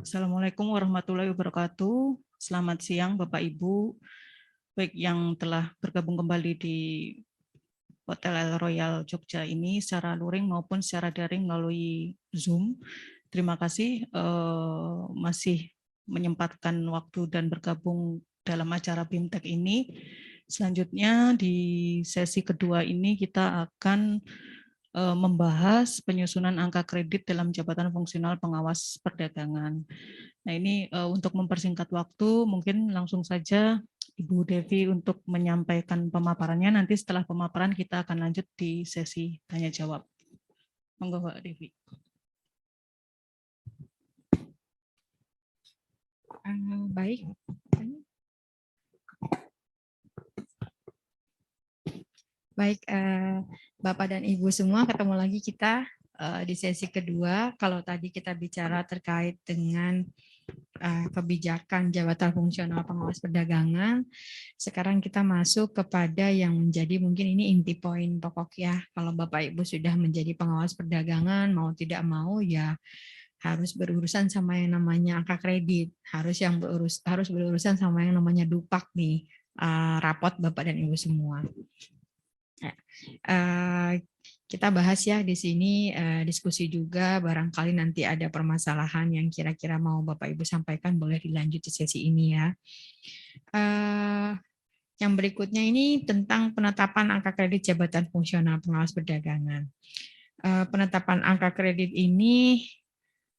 Assalamualaikum warahmatullahi wabarakatuh. Selamat siang Bapak Ibu, baik yang telah bergabung kembali di Hotel El Royal Jogja ini secara luring maupun secara daring melalui Zoom. Terima kasih masih menyempatkan waktu dan bergabung dalam acara BIMTEK ini. Selanjutnya di sesi kedua ini kita akan membahas penyusunan angka kredit dalam jabatan fungsional pengawas perdagangan. Nah ini untuk mempersingkat waktu, mungkin langsung saja Ibu Devi untuk menyampaikan pemaparannya. Nanti setelah pemaparan kita akan lanjut di sesi tanya jawab. Monggo Mbak Devi. Baik. Baik, Bapak dan Ibu semua, ketemu lagi kita di sesi kedua. Kalau tadi kita bicara terkait dengan kebijakan jabatan fungsional pengawas perdagangan, sekarang kita masuk kepada yang menjadi mungkin ini inti poin pokok ya. Kalau Bapak Ibu sudah menjadi pengawas perdagangan, mau tidak mau ya harus berurusan sama yang namanya angka kredit, harus berurusan sama yang namanya dupak nih, rapot Bapak dan Ibu semua. Kita bahas ya di sini, diskusi juga, barangkali nanti ada permasalahan yang kira-kira mau Bapak Ibu sampaikan, boleh dilanjut di sesi ini ya. Yang berikutnya ini tentang penetapan angka kredit jabatan fungsional pengawas perdagangan. Penetapan angka kredit ini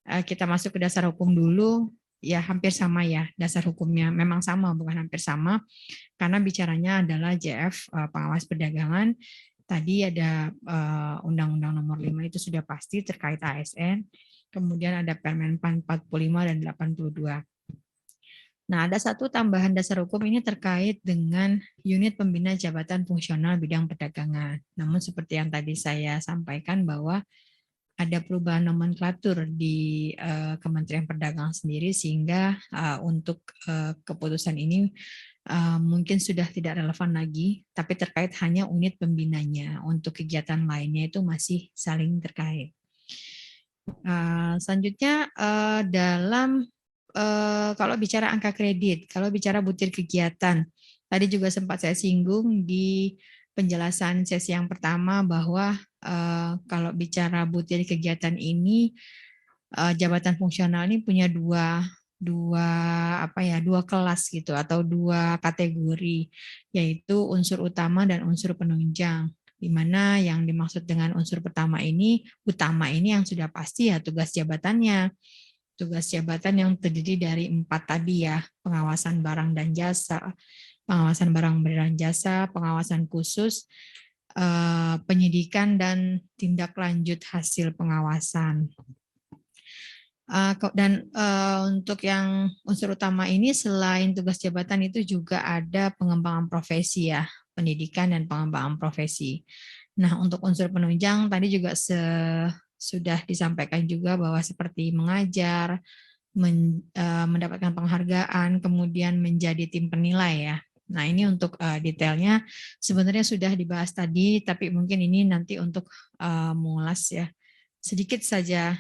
kita masuk ke dasar hukum dulu, ya hampir sama ya, dasar hukumnya memang sama, bukan hampir sama, karena bicaranya adalah JF pengawas perdagangan. Tadi ada Undang-Undang Nomor 5 itu sudah pasti terkait ASN, kemudian ada Permen 45 dan 82. Nah, ada satu tambahan dasar hukum ini terkait dengan unit pembina jabatan fungsional bidang perdagangan. Namun seperti yang tadi saya sampaikan bahwa ada perubahan nomenklatur di Kementerian Perdagangan sendiri sehingga untuk keputusan ini mungkin sudah tidak relevan lagi, tapi terkait hanya unit pembinanya. Untuk kegiatan lainnya itu masih saling terkait. Selanjutnya dalam kalau bicara angka kredit, kalau bicara butir kegiatan, tadi juga sempat saya singgung di penjelasan sesi yang pertama bahwa kalau bicara butir kegiatan ini, jabatan fungsional ini punya dua kelas gitu atau dua kategori, yaitu unsur utama dan unsur penunjang. Di mana yang dimaksud dengan unsur utama ini yang sudah pasti ya tugas jabatannya. Tugas jabatan yang terdiri dari 4 tadi ya, pengawasan barang dan jasa, pengawasan barang dan jasa, pengawasan khusus, penyidikan dan tindak lanjut hasil pengawasan. Dan untuk yang unsur utama ini selain tugas jabatan itu juga ada pengembangan profesi ya, pendidikan dan pengembangan profesi. Nah, untuk unsur penunjang tadi juga sudah disampaikan juga bahwa seperti mengajar, mendapatkan penghargaan, kemudian menjadi tim penilai ya. Nah, ini untuk detailnya sebenarnya sudah dibahas tadi, tapi mungkin ini nanti untuk mengulas ya. Sedikit saja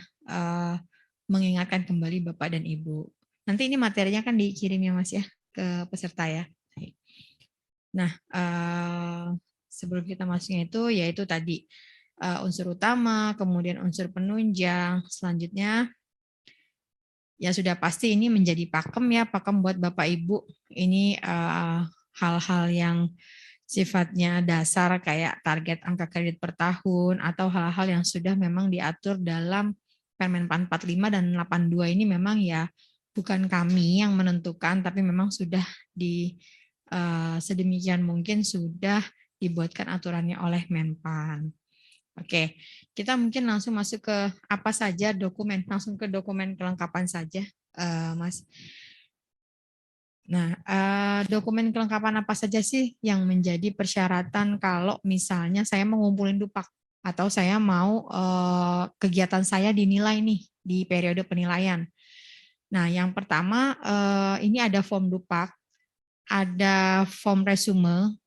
mengingatkan kembali Bapak dan Ibu. Nanti ini materinya kan dikirim ya Mas ya ke peserta ya. Nah, sebelum kita masuknya itu yaitu tadi unsur utama, kemudian unsur penunjang, selanjutnya ya sudah pasti ini menjadi pakem ya, pakem buat Bapak Ibu. Ini hal-hal yang sifatnya dasar kayak target angka kredit per tahun atau hal-hal yang sudah memang diatur dalam Permen 45 dan 82 ini memang ya bukan kami yang menentukan, tapi memang sudah sedemikian mungkin sudah dibuatkan aturannya oleh Menpan. Oke, kita mungkin langsung masuk ke apa saja dokumen, langsung ke dokumen kelengkapan saja, Mas. Nah, dokumen kelengkapan apa saja sih yang menjadi persyaratan kalau misalnya saya mau ngumpulin dupak atau saya mau kegiatan saya dinilai nih di periode penilaian. Nah, yang pertama ini ada form dupak, ada form resume,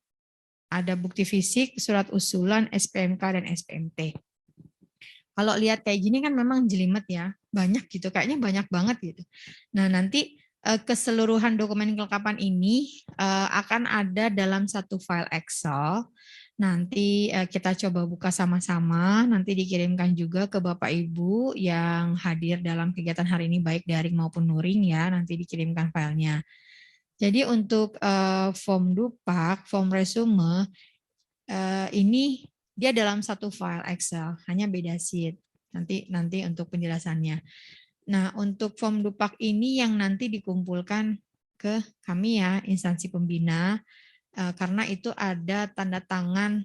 ada bukti fisik, surat usulan, SPMK dan SPMT. Kalau lihat kayak gini kan memang jelimet ya, banyak gitu, kayaknya banyak banget gitu. Nah, nanti keseluruhan dokumen kelengkapan ini akan ada dalam satu file Excel. Nanti kita coba buka sama-sama, nanti dikirimkan juga ke Bapak Ibu yang hadir dalam kegiatan hari ini, baik daring maupun luring ya, nanti dikirimkan filenya. Jadi untuk form Dupak, form resume, ini dia dalam satu file Excel, hanya beda sheet. Nanti untuk penjelasannya. Nah, untuk form Dupak ini yang nanti dikumpulkan ke kami ya, instansi pembina, karena itu ada tanda tangan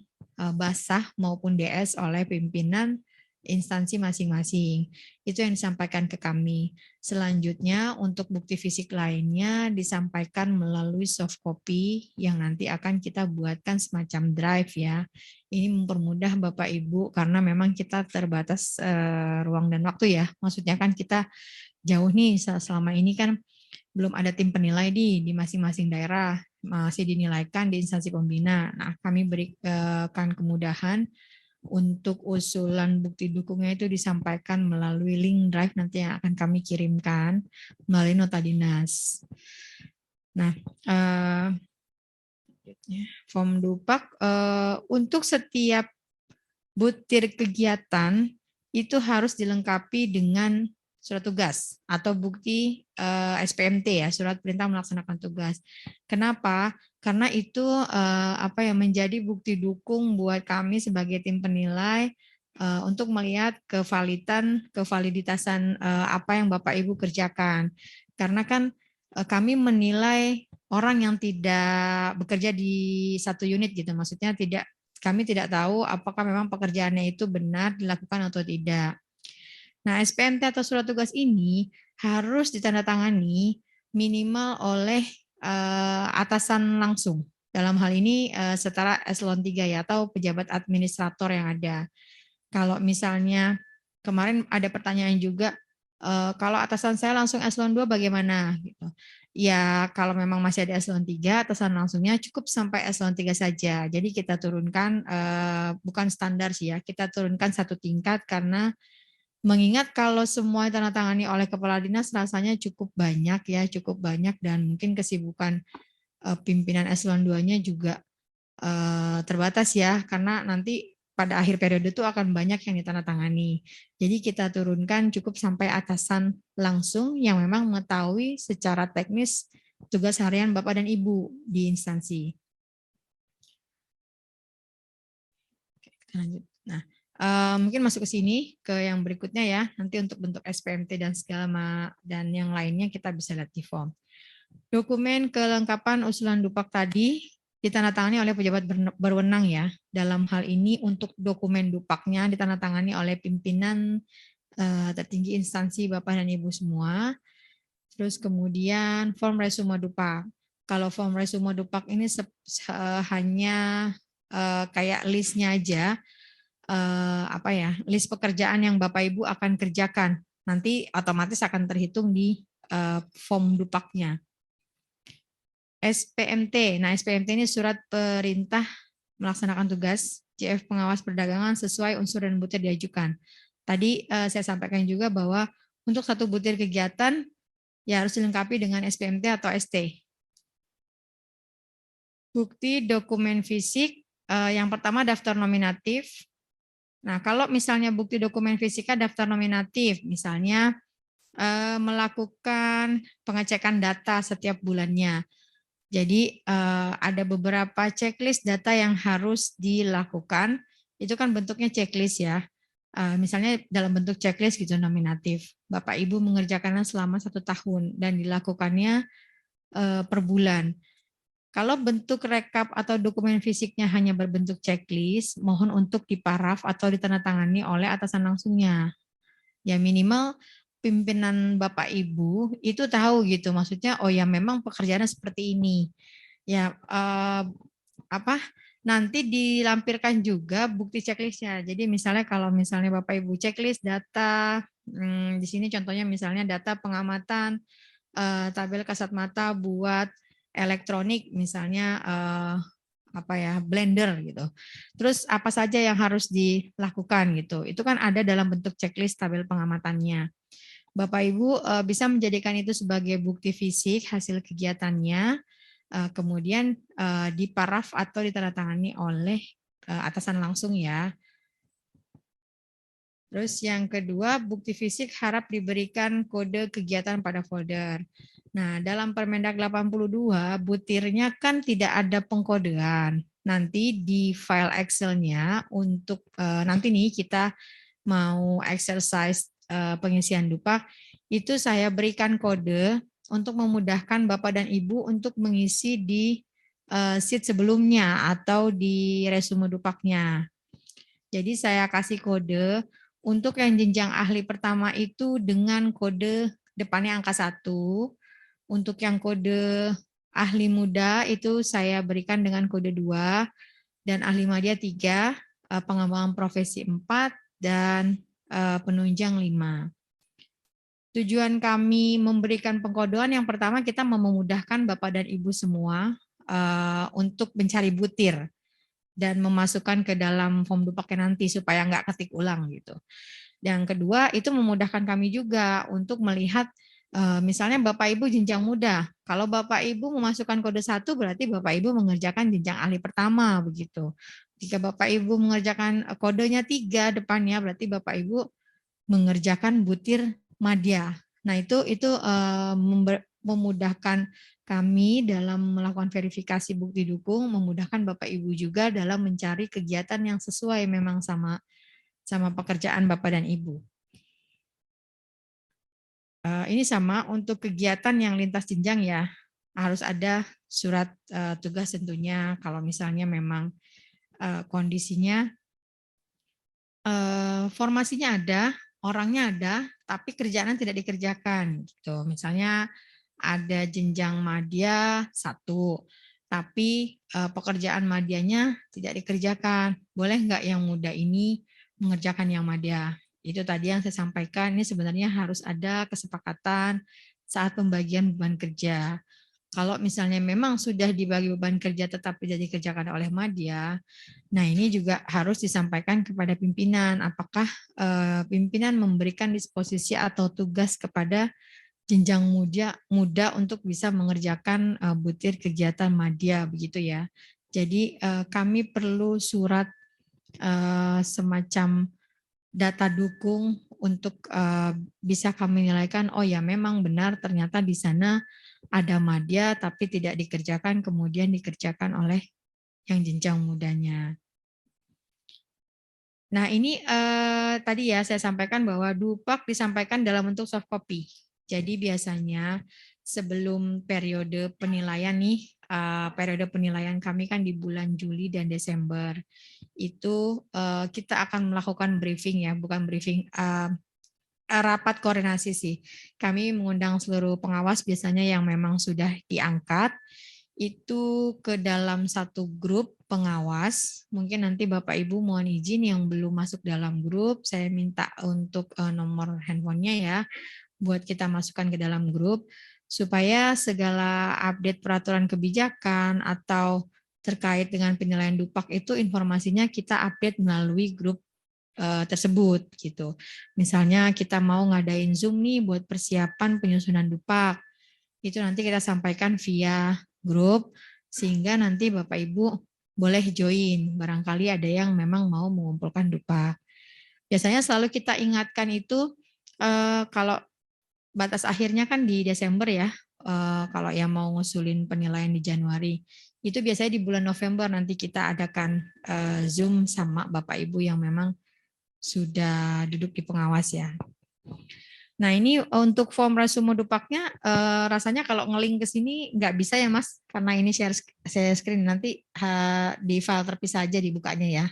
basah maupun DS oleh pimpinan instansi masing-masing. Itu yang disampaikan ke kami. Selanjutnya untuk bukti fisik lainnya disampaikan melalui soft copy yang nanti akan kita buatkan semacam drive ya. Ini mempermudah Bapak Ibu karena memang kita terbatas ruang dan waktu ya. Maksudnya kan kita jauh nih, selama ini kan belum ada tim penilai di masing-masing daerah, masih dinilaikan di instansi pembina. Nah, kami berikan kemudahan untuk usulan bukti dukungnya itu disampaikan melalui link drive nanti yang akan kami kirimkan melalui nota dinas. Nah, form Dupak untuk setiap butir kegiatan itu harus dilengkapi dengan surat tugas atau bukti SPMT ya, surat perintah melaksanakan tugas. Kenapa? Karena itu menjadi bukti dukung buat kami sebagai tim penilai untuk melihat kevaliditasan apa yang Bapak Ibu kerjakan. Karena kan kami menilai orang yang tidak bekerja di satu unit gitu, maksudnya kami tidak tahu apakah memang pekerjaannya itu benar dilakukan atau tidak. Nah, SPMT atau surat tugas ini harus ditandatangani minimal oleh atasan langsung. Dalam hal ini setara eselon 3 ya, atau pejabat administrator yang ada. Kalau misalnya kemarin ada pertanyaan juga, kalau atasan saya langsung eselon 2 bagaimana? Gitu. Ya, kalau memang masih ada eselon 3, atasan langsungnya cukup sampai eselon 3 saja. Jadi kita turunkan, bukan standar sih ya, kita turunkan satu tingkat karena mengingat kalau semua ditandatangani oleh kepala dinas rasanya cukup banyak ya, cukup banyak dan mungkin kesibukan pimpinan eselon 2-nya juga terbatas ya, karena nanti pada akhir periode itu akan banyak yang ditandatangani. Jadi kita turunkan cukup sampai atasan langsung yang memang mengetahui secara teknis tugas harian Bapak dan Ibu di instansi. Oke, kita lanjut. Nah, mungkin masuk ke sini ke yang berikutnya ya. Nanti untuk bentuk SPMT dan segala dan yang lainnya kita bisa lihat di form. Dokumen kelengkapan usulan Dupak tadi ditandatangani oleh pejabat berwenang ya. Dalam hal ini untuk dokumen Dupaknya ditandatangani oleh pimpinan tertinggi instansi Bapak dan Ibu semua. Terus kemudian form resume Dupak. Kalau form resume Dupak ini hanya kayak listnya aja. List pekerjaan yang Bapak Ibu akan kerjakan. Nanti otomatis akan terhitung di form Dupaknya. SPMT. Nah, SPMT ini surat perintah melaksanakan tugas JF pengawas perdagangan sesuai unsur dan butir diajukan. Tadi saya sampaikan juga bahwa untuk satu butir kegiatan ya harus dilengkapi dengan SPMT atau ST. Bukti dokumen fisik yang pertama daftar nominatif. Nah, kalau misalnya bukti dokumen fisiknya daftar nominatif, misalnya melakukan pengecekan data setiap bulannya. Jadi ada beberapa checklist data yang harus dilakukan. Itu kan bentuknya checklist ya. Misalnya dalam bentuk checklist gitu nominatif. Bapak Ibu mengerjakannya selama 1 tahun dan dilakukannya per bulan. Kalau bentuk rekap atau dokumen fisiknya hanya berbentuk checklist, mohon untuk diparaf atau ditandatangani oleh atasan langsungnya. Ya minimal pimpinan Bapak Ibu itu tahu gitu, maksudnya oh ya memang pekerjaannya seperti ini. Ya nanti dilampirkan juga bukti checklistnya. Jadi misalnya kalau misalnya Bapak Ibu checklist data, di sini contohnya misalnya data pengamatan tabel kasat mata buat elektronik misalnya blender gitu. Terus apa saja yang harus dilakukan gitu. Itu kan ada dalam bentuk checklist tabel pengamatannya. Bapak Ibu bisa menjadikan itu sebagai bukti fisik hasil kegiatannya, kemudian diparaf atau ditandatangani oleh atasan langsung ya. Terus yang kedua, bukti fisik harap diberikan kode kegiatan pada folder. Nah, dalam Permendak 82, butirnya kan tidak ada pengkodean. Nanti di file Excel-nya untuk nanti nih kita mau exercise pengisian Dupak, itu saya berikan kode untuk memudahkan Bapak dan Ibu untuk mengisi di sheet sebelumnya atau di resume Dupaknya. Jadi saya kasih kode untuk yang jenjang ahli pertama itu dengan kode depannya angka 1. Untuk yang kode ahli muda itu saya berikan dengan kode 2 dan ahli media 3, pengembangan profesi 4 dan penunjang 5. Tujuan kami memberikan pengkodean yang pertama kita memudahkan Bapak dan Ibu semua untuk mencari butir dan memasukkan ke dalam form Dupaknya nanti supaya nggak ketik ulang gitu. Yang kedua itu memudahkan kami juga untuk melihat misalnya Bapak Ibu jenjang muda. Kalau Bapak Ibu memasukkan kode 1 berarti Bapak Ibu mengerjakan jenjang ahli pertama begitu. Jika Bapak Ibu mengerjakan kodenya 3 depannya berarti Bapak Ibu mengerjakan butir madya. Nah, itu memudahkan kami dalam melakukan verifikasi bukti dukung, memudahkan Bapak Ibu juga dalam mencari kegiatan yang sesuai memang sama pekerjaan Bapak dan Ibu. Ini sama untuk kegiatan yang lintas jenjang ya, harus ada surat tugas tentunya kalau misalnya memang kondisinya formasinya ada, orangnya ada, tapi kerjaan tidak dikerjakan gitu. Misalnya ada jenjang madya 1, tapi pekerjaan madyanya tidak dikerjakan. Boleh nggak yang muda ini mengerjakan yang madya? Itu tadi yang saya sampaikan, ini sebenarnya harus ada kesepakatan saat pembagian beban kerja. Kalau misalnya memang sudah dibagi beban kerja tetap tidak dikerjakan oleh madya, nah ini juga harus disampaikan kepada pimpinan. Apakah pimpinan memberikan disposisi atau tugas kepada jenjang muda untuk bisa mengerjakan butir kegiatan madya begitu ya. Jadi kami perlu surat semacam data dukung untuk bisa kami nilaikan, oh ya memang benar ternyata di sana ada madya tapi tidak dikerjakan, kemudian dikerjakan oleh yang jenjang mudanya. Nah ini tadi ya saya sampaikan bahwa Dupak disampaikan dalam bentuk soft copy. Jadi biasanya sebelum periode penilaian nih, periode penilaian kami kan di bulan Juli dan Desember, itu kita akan melakukan briefing ya, bukan briefing, rapat koordinasi sih. Kami mengundang seluruh pengawas biasanya yang memang sudah diangkat itu ke dalam satu grup pengawas. Mungkin nanti Bapak Ibu mohon izin yang belum masuk dalam grup, saya minta untuk nomor handphonenya ya, buat kita masukkan ke dalam grup, supaya segala update peraturan kebijakan atau terkait dengan penilaian Dupak itu informasinya kita update melalui grup tersebut gitu. Misalnya kita mau ngadain Zoom nih buat persiapan penyusunan Dupak, itu nanti kita sampaikan via grup sehingga nanti Bapak Ibu boleh join. Barangkali ada yang memang mau mengumpulkan Dupak. Biasanya selalu kita ingatkan itu kalau batas akhirnya kan di Desember ya. Kalau yang mau ngusulin penilaian di Januari, itu biasanya di bulan November nanti kita adakan Zoom sama Bapak Ibu yang memang sudah duduk di pengawas ya. Nah ini untuk form resume Dupaknya rasanya kalau nge-link ke sini nggak bisa ya Mas, karena ini share screen, nanti di file terpisah aja dibukanya ya,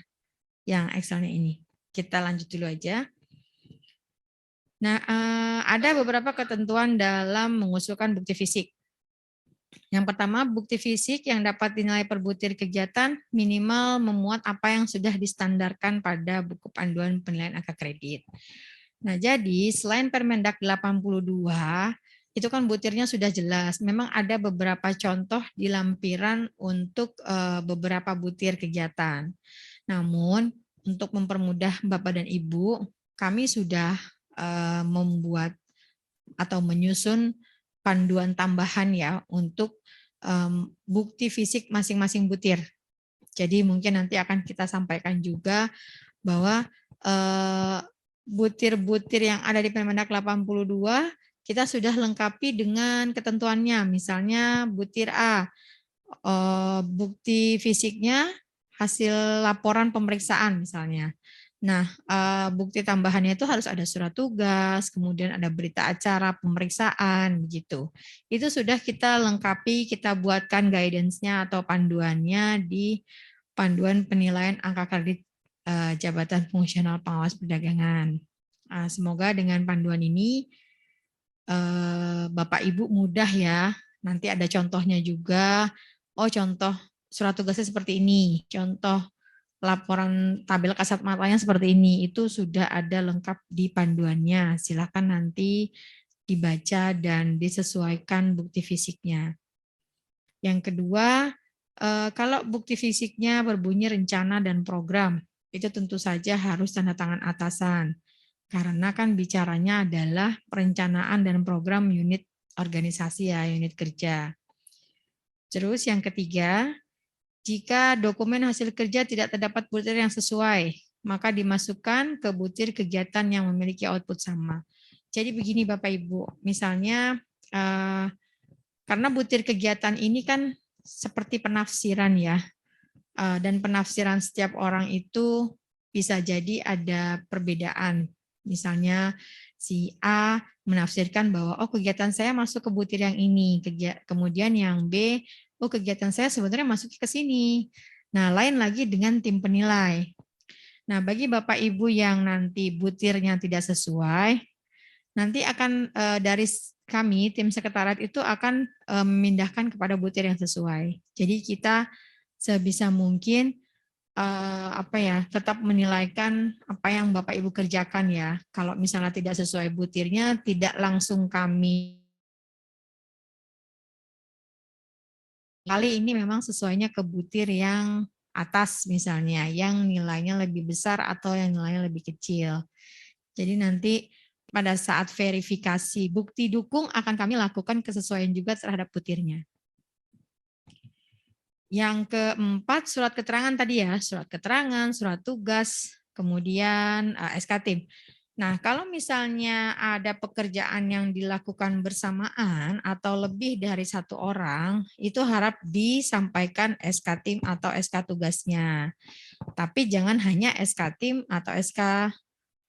yang Excelnya ini. Kita lanjut dulu aja. Nah ada beberapa ketentuan dalam mengusulkan bukti fisik. Yang pertama, bukti fisik yang dapat dinilai per butir kegiatan minimal memuat apa yang sudah distandarkan pada buku panduan penilaian angka kredit. Nah, jadi selain Permendak 82, itu kan butirnya sudah jelas. Memang ada beberapa contoh di lampiran untuk beberapa butir kegiatan. Namun, untuk mempermudah Bapak dan Ibu, kami sudah membuat atau menyusun panduan tambahan ya untuk bukti fisik masing-masing butir. Jadi mungkin nanti akan kita sampaikan juga bahwa butir-butir yang ada di Permendak 82 kita sudah lengkapi dengan ketentuannya. Misalnya butir A, bukti fisiknya hasil laporan pemeriksaan misalnya. Nah, bukti tambahannya itu harus ada surat tugas, kemudian ada berita acara pemeriksaan, begitu. Itu sudah kita lengkapi, kita buatkan guidance-nya atau panduannya di panduan penilaian angka kredit Jabatan Fungsional Pengawas Perdagangan. Semoga dengan panduan ini Bapak Ibu mudah ya. Nanti ada contohnya juga. Oh, contoh surat tugasnya seperti ini. Contoh laporan tabel kasat matanya seperti ini, itu sudah ada lengkap di panduannya. Silakan nanti dibaca dan disesuaikan bukti fisiknya. Yang kedua, kalau bukti fisiknya berbunyi rencana dan program, itu tentu saja harus tanda tangan atasan. Karena kan bicaranya adalah perencanaan dan program unit organisasi ya, unit kerja. Terus yang ketiga, jika dokumen hasil kerja tidak terdapat butir yang sesuai, maka dimasukkan ke butir kegiatan yang memiliki output sama. Jadi begini Bapak Ibu, misalnya karena butir kegiatan ini kan seperti penafsiran ya, dan penafsiran setiap orang itu bisa jadi ada perbedaan. Misalnya si A menafsirkan bahwa oh kegiatan saya masuk ke butir yang ini, kemudian yang B oh kegiatan saya sebenarnya masuk ke sini. Nah, lain lagi dengan tim penilai. Nah, bagi Bapak Ibu yang nanti butirnya tidak sesuai, nanti akan dari kami tim sekretariat itu akan memindahkan kepada butir yang sesuai. Jadi kita sebisa mungkin tetap menilaikan apa yang Bapak Ibu kerjakan ya. Kalau misalnya tidak sesuai butirnya, tidak langsung kami kali ini memang sesuainya ke butir yang atas misalnya, yang nilainya lebih besar atau yang nilainya lebih kecil. Jadi nanti pada saat verifikasi bukti dukung akan kami lakukan kesesuaian juga terhadap butirnya. Yang keempat, surat keterangan tadi ya, surat keterangan, surat tugas, kemudian SK-Tim. Nah, kalau misalnya ada pekerjaan yang dilakukan bersamaan atau lebih dari satu orang, itu harap disampaikan SK-Tim atau SK tugasnya. Tapi jangan hanya SK-Tim atau SK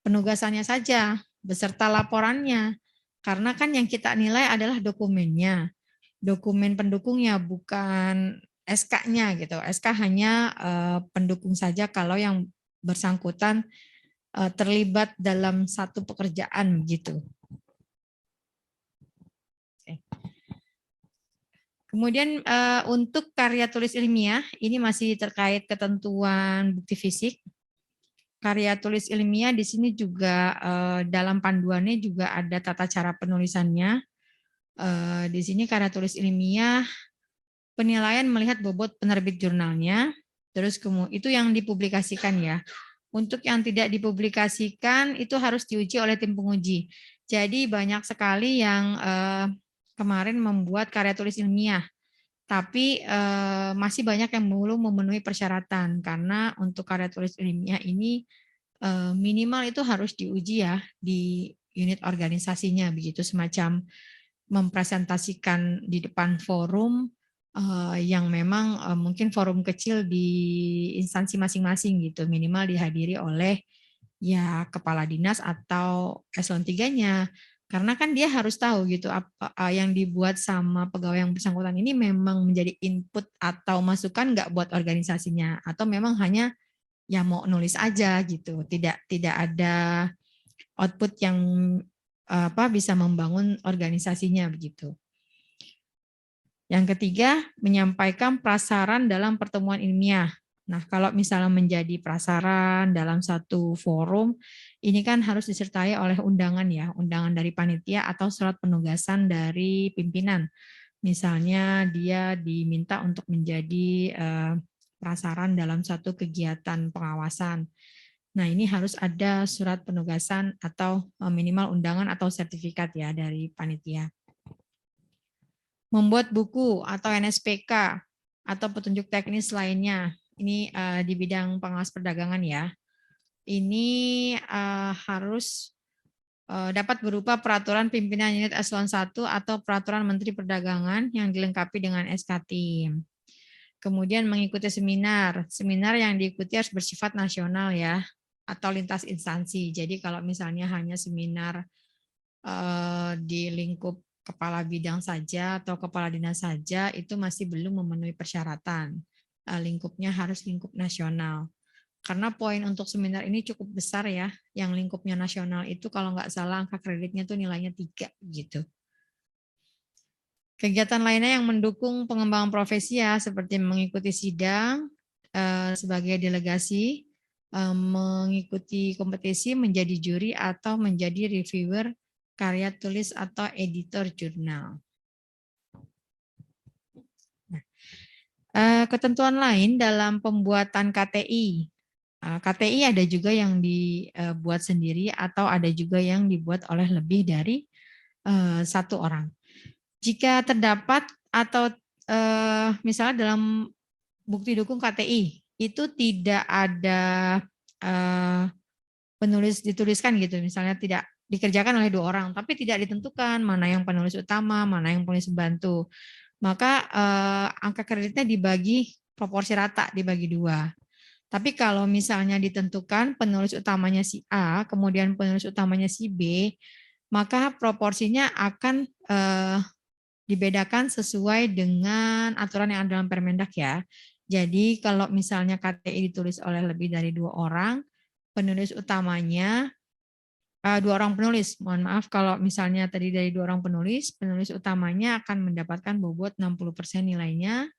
penugasannya saja, beserta laporannya. Karena kan yang kita nilai adalah dokumennya, dokumen pendukungnya, bukan SK-nya gitu. SK hanya pendukung saja kalau yang bersangkutan terlibat dalam satu pekerjaan gitu. Kemudian untuk karya tulis ilmiah, ini masih terkait ketentuan bukti fisik. Karya tulis ilmiah di sini juga dalam panduannya juga ada tata cara penulisannya. Di sini karya tulis ilmiah, penilaian melihat bobot penerbit jurnalnya, terus itu yang dipublikasikan ya. Untuk yang tidak dipublikasikan itu harus diuji oleh tim penguji. Jadi banyak sekali yang kemarin membuat karya tulis ilmiah, tapi masih banyak yang belum memenuhi persyaratan karena untuk karya tulis ilmiah ini minimal itu harus diuji ya di unit organisasinya begitu, semacam mempresentasikan di depan forum yang memang mungkin forum kecil di instansi masing-masing gitu, minimal dihadiri oleh ya kepala dinas atau eselon 3-nya. Karena kan dia harus tahu gitu apa yang dibuat sama pegawai yang bersangkutan ini memang menjadi input atau masukan nggak buat organisasinya atau memang hanya ya mau nulis aja gitu, tidak ada output yang bisa membangun organisasinya begitu. Yang ketiga, menyampaikan prasaran dalam pertemuan ilmiah. Nah, kalau misalnya menjadi prasaran dalam satu forum, ini kan harus disertai oleh undangan ya, undangan dari panitia atau surat penugasan dari pimpinan. Misalnya dia diminta untuk menjadi prasaran dalam satu kegiatan pengawasan. Nah, ini harus ada surat penugasan atau minimal undangan atau sertifikat ya dari panitia. Membuat buku atau NSPK atau petunjuk teknis lainnya. Ini di bidang pengawas perdagangan ya. Ini harus dapat berupa peraturan pimpinan unit eselon 1 atau peraturan Menteri Perdagangan yang dilengkapi dengan SK-Tim. Kemudian mengikuti seminar. Seminar yang diikuti harus bersifat nasional ya, atau lintas instansi. Jadi kalau misalnya hanya seminar di lingkup kepala bidang saja atau kepala dinas saja, itu masih belum memenuhi persyaratan. Lingkupnya harus lingkup nasional. Karena poin untuk seminar ini cukup besar ya, yang lingkupnya nasional itu kalau nggak salah angka kreditnya tuh nilainya 3 gitu. Kegiatan lainnya yang mendukung pengembangan profesi ya, seperti mengikuti sidang sebagai delegasi, mengikuti kompetisi, menjadi juri atau menjadi reviewer karya tulis atau editor jurnal. Ketentuan lain dalam pembuatan KTI. KTI ada juga yang dibuat sendiri atau ada juga yang dibuat oleh lebih dari satu orang. Jika terdapat atau misalnya dalam bukti dukung KTI itu tidak ada penulis dituliskan gitu, misalnya tidak dikerjakan oleh 2 orang, tapi tidak ditentukan mana yang penulis utama, mana yang penulis pembantu. Maka angka kreditnya dibagi proporsi rata, dibagi 2. Tapi kalau misalnya ditentukan penulis utamanya si A, kemudian penulis utamanya si B, maka proporsinya akan dibedakan sesuai dengan aturan yang ada dalam Permendak ya. Jadi kalau misalnya KTI ditulis oleh lebih dari 2 orang, penulis utamanya 2 orang penulis. Mohon maaf kalau misalnya tadi dari 2 orang penulis utamanya akan mendapatkan bobot 60% nilainya,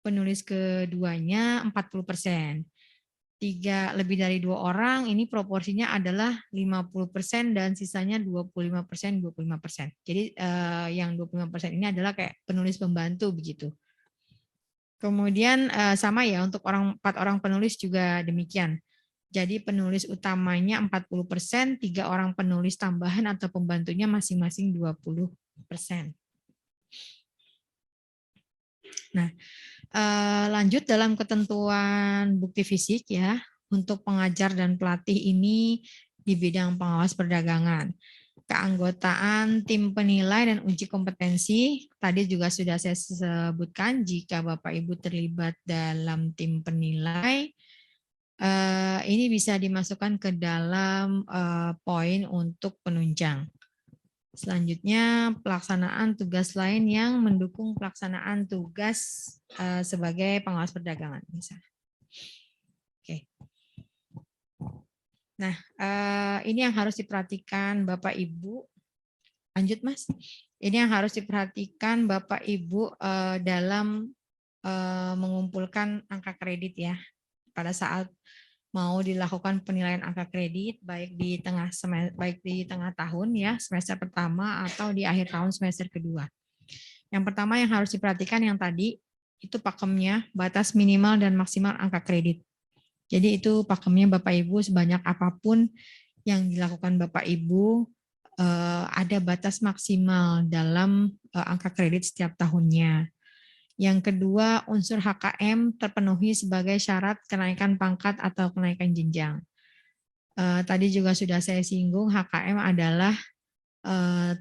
penulis keduanya 40%. 3 lebih dari 2 orang ini proporsinya adalah 50% dan sisanya 25%, 25%. Jadi yang 25% ini adalah kayak penulis pembantu begitu. Kemudian sama ya untuk 4 orang penulis juga demikian. Jadi penulis utamanya 40%, 3 orang penulis tambahan atau pembantunya masing-masing 20%. Nah, lanjut dalam ketentuan bukti fisik ya, untuk pengajar dan pelatih ini di bidang pengawas perdagangan. Keanggotaan tim penilai dan uji kompetensi, tadi juga sudah saya sebutkan jika Bapak Ibu terlibat dalam tim penilai, ini bisa dimasukkan ke dalam poin untuk penunjang. Selanjutnya, pelaksanaan tugas lain yang mendukung pelaksanaan tugas sebagai pengawas perdagangan. Misalnya. Oke. Nah, ini yang harus diperhatikan Bapak Ibu. Lanjut, Mas. Ini yang harus diperhatikan Bapak Ibu dalam mengumpulkan angka kredit ya. Pada saat mau dilakukan penilaian angka kredit baik di tengah tahun ya, semester pertama atau di akhir tahun semester kedua. Yang pertama yang harus diperhatikan yang tadi itu pakemnya, batas minimal dan maksimal angka kredit. Jadi itu pakemnya Bapak Ibu sebanyak apapun yang dilakukan Bapak Ibu ada batas maksimal dalam angka kredit setiap tahunnya. Yang kedua, unsur HKM terpenuhi sebagai syarat kenaikan pangkat atau kenaikan jenjang. Tadi juga sudah saya singgung, HKM adalah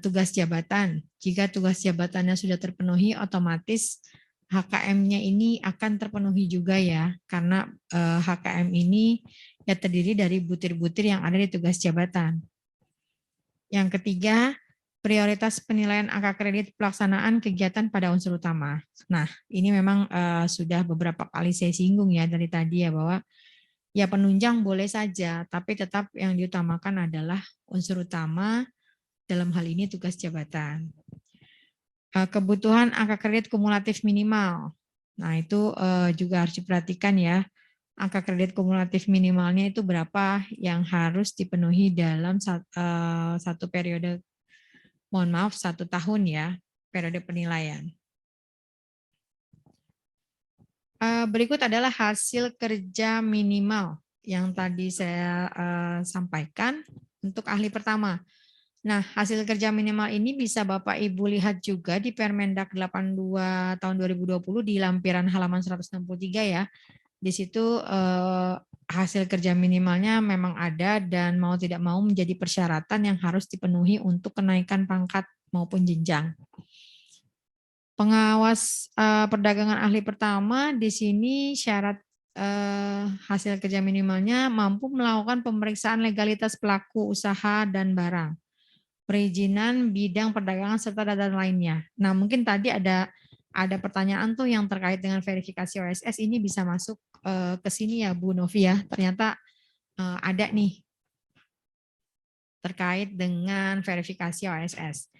tugas jabatan. Jika tugas jabatannya sudah terpenuhi, otomatis HKM-nya ini akan terpenuhi juga ya, karena HKM ini ya terdiri dari butir-butir yang ada di tugas jabatan. Yang ketiga, prioritas penilaian angka kredit pelaksanaan kegiatan pada unsur utama. Nah, ini memang sudah beberapa kali saya singgung ya dari tadi ya bahwa ya penunjang boleh saja, tapi tetap yang diutamakan adalah unsur utama, dalam hal ini tugas jabatan. Kebutuhan angka kredit kumulatif minimal. Nah, itu juga harus diperhatikan ya. Angka kredit kumulatif minimalnya itu berapa yang harus dipenuhi dalam satu periode, mohon maaf, 1 tahun ya, periode penilaian. Berikut adalah hasil kerja minimal yang tadi saya sampaikan untuk ahli pertama. Nah, hasil kerja minimal ini bisa Bapak Ibu lihat juga di Permendak 82 tahun 2020 di lampiran halaman 163 ya. Di situ hasil kerja minimalnya memang ada dan mau tidak mau menjadi persyaratan yang harus dipenuhi untuk kenaikan pangkat maupun jenjang. Pengawas perdagangan ahli pertama di sini syarat hasil kerja minimalnya mampu melakukan pemeriksaan legalitas pelaku usaha dan barang, perizinan bidang perdagangan serta data lainnya. Nah, mungkin tadi ada pertanyaan tuh yang terkait dengan verifikasi OSS ini bisa masuk ke sini ya Bu Novi ya. Ternyata ada nih terkait dengan verifikasi OSS.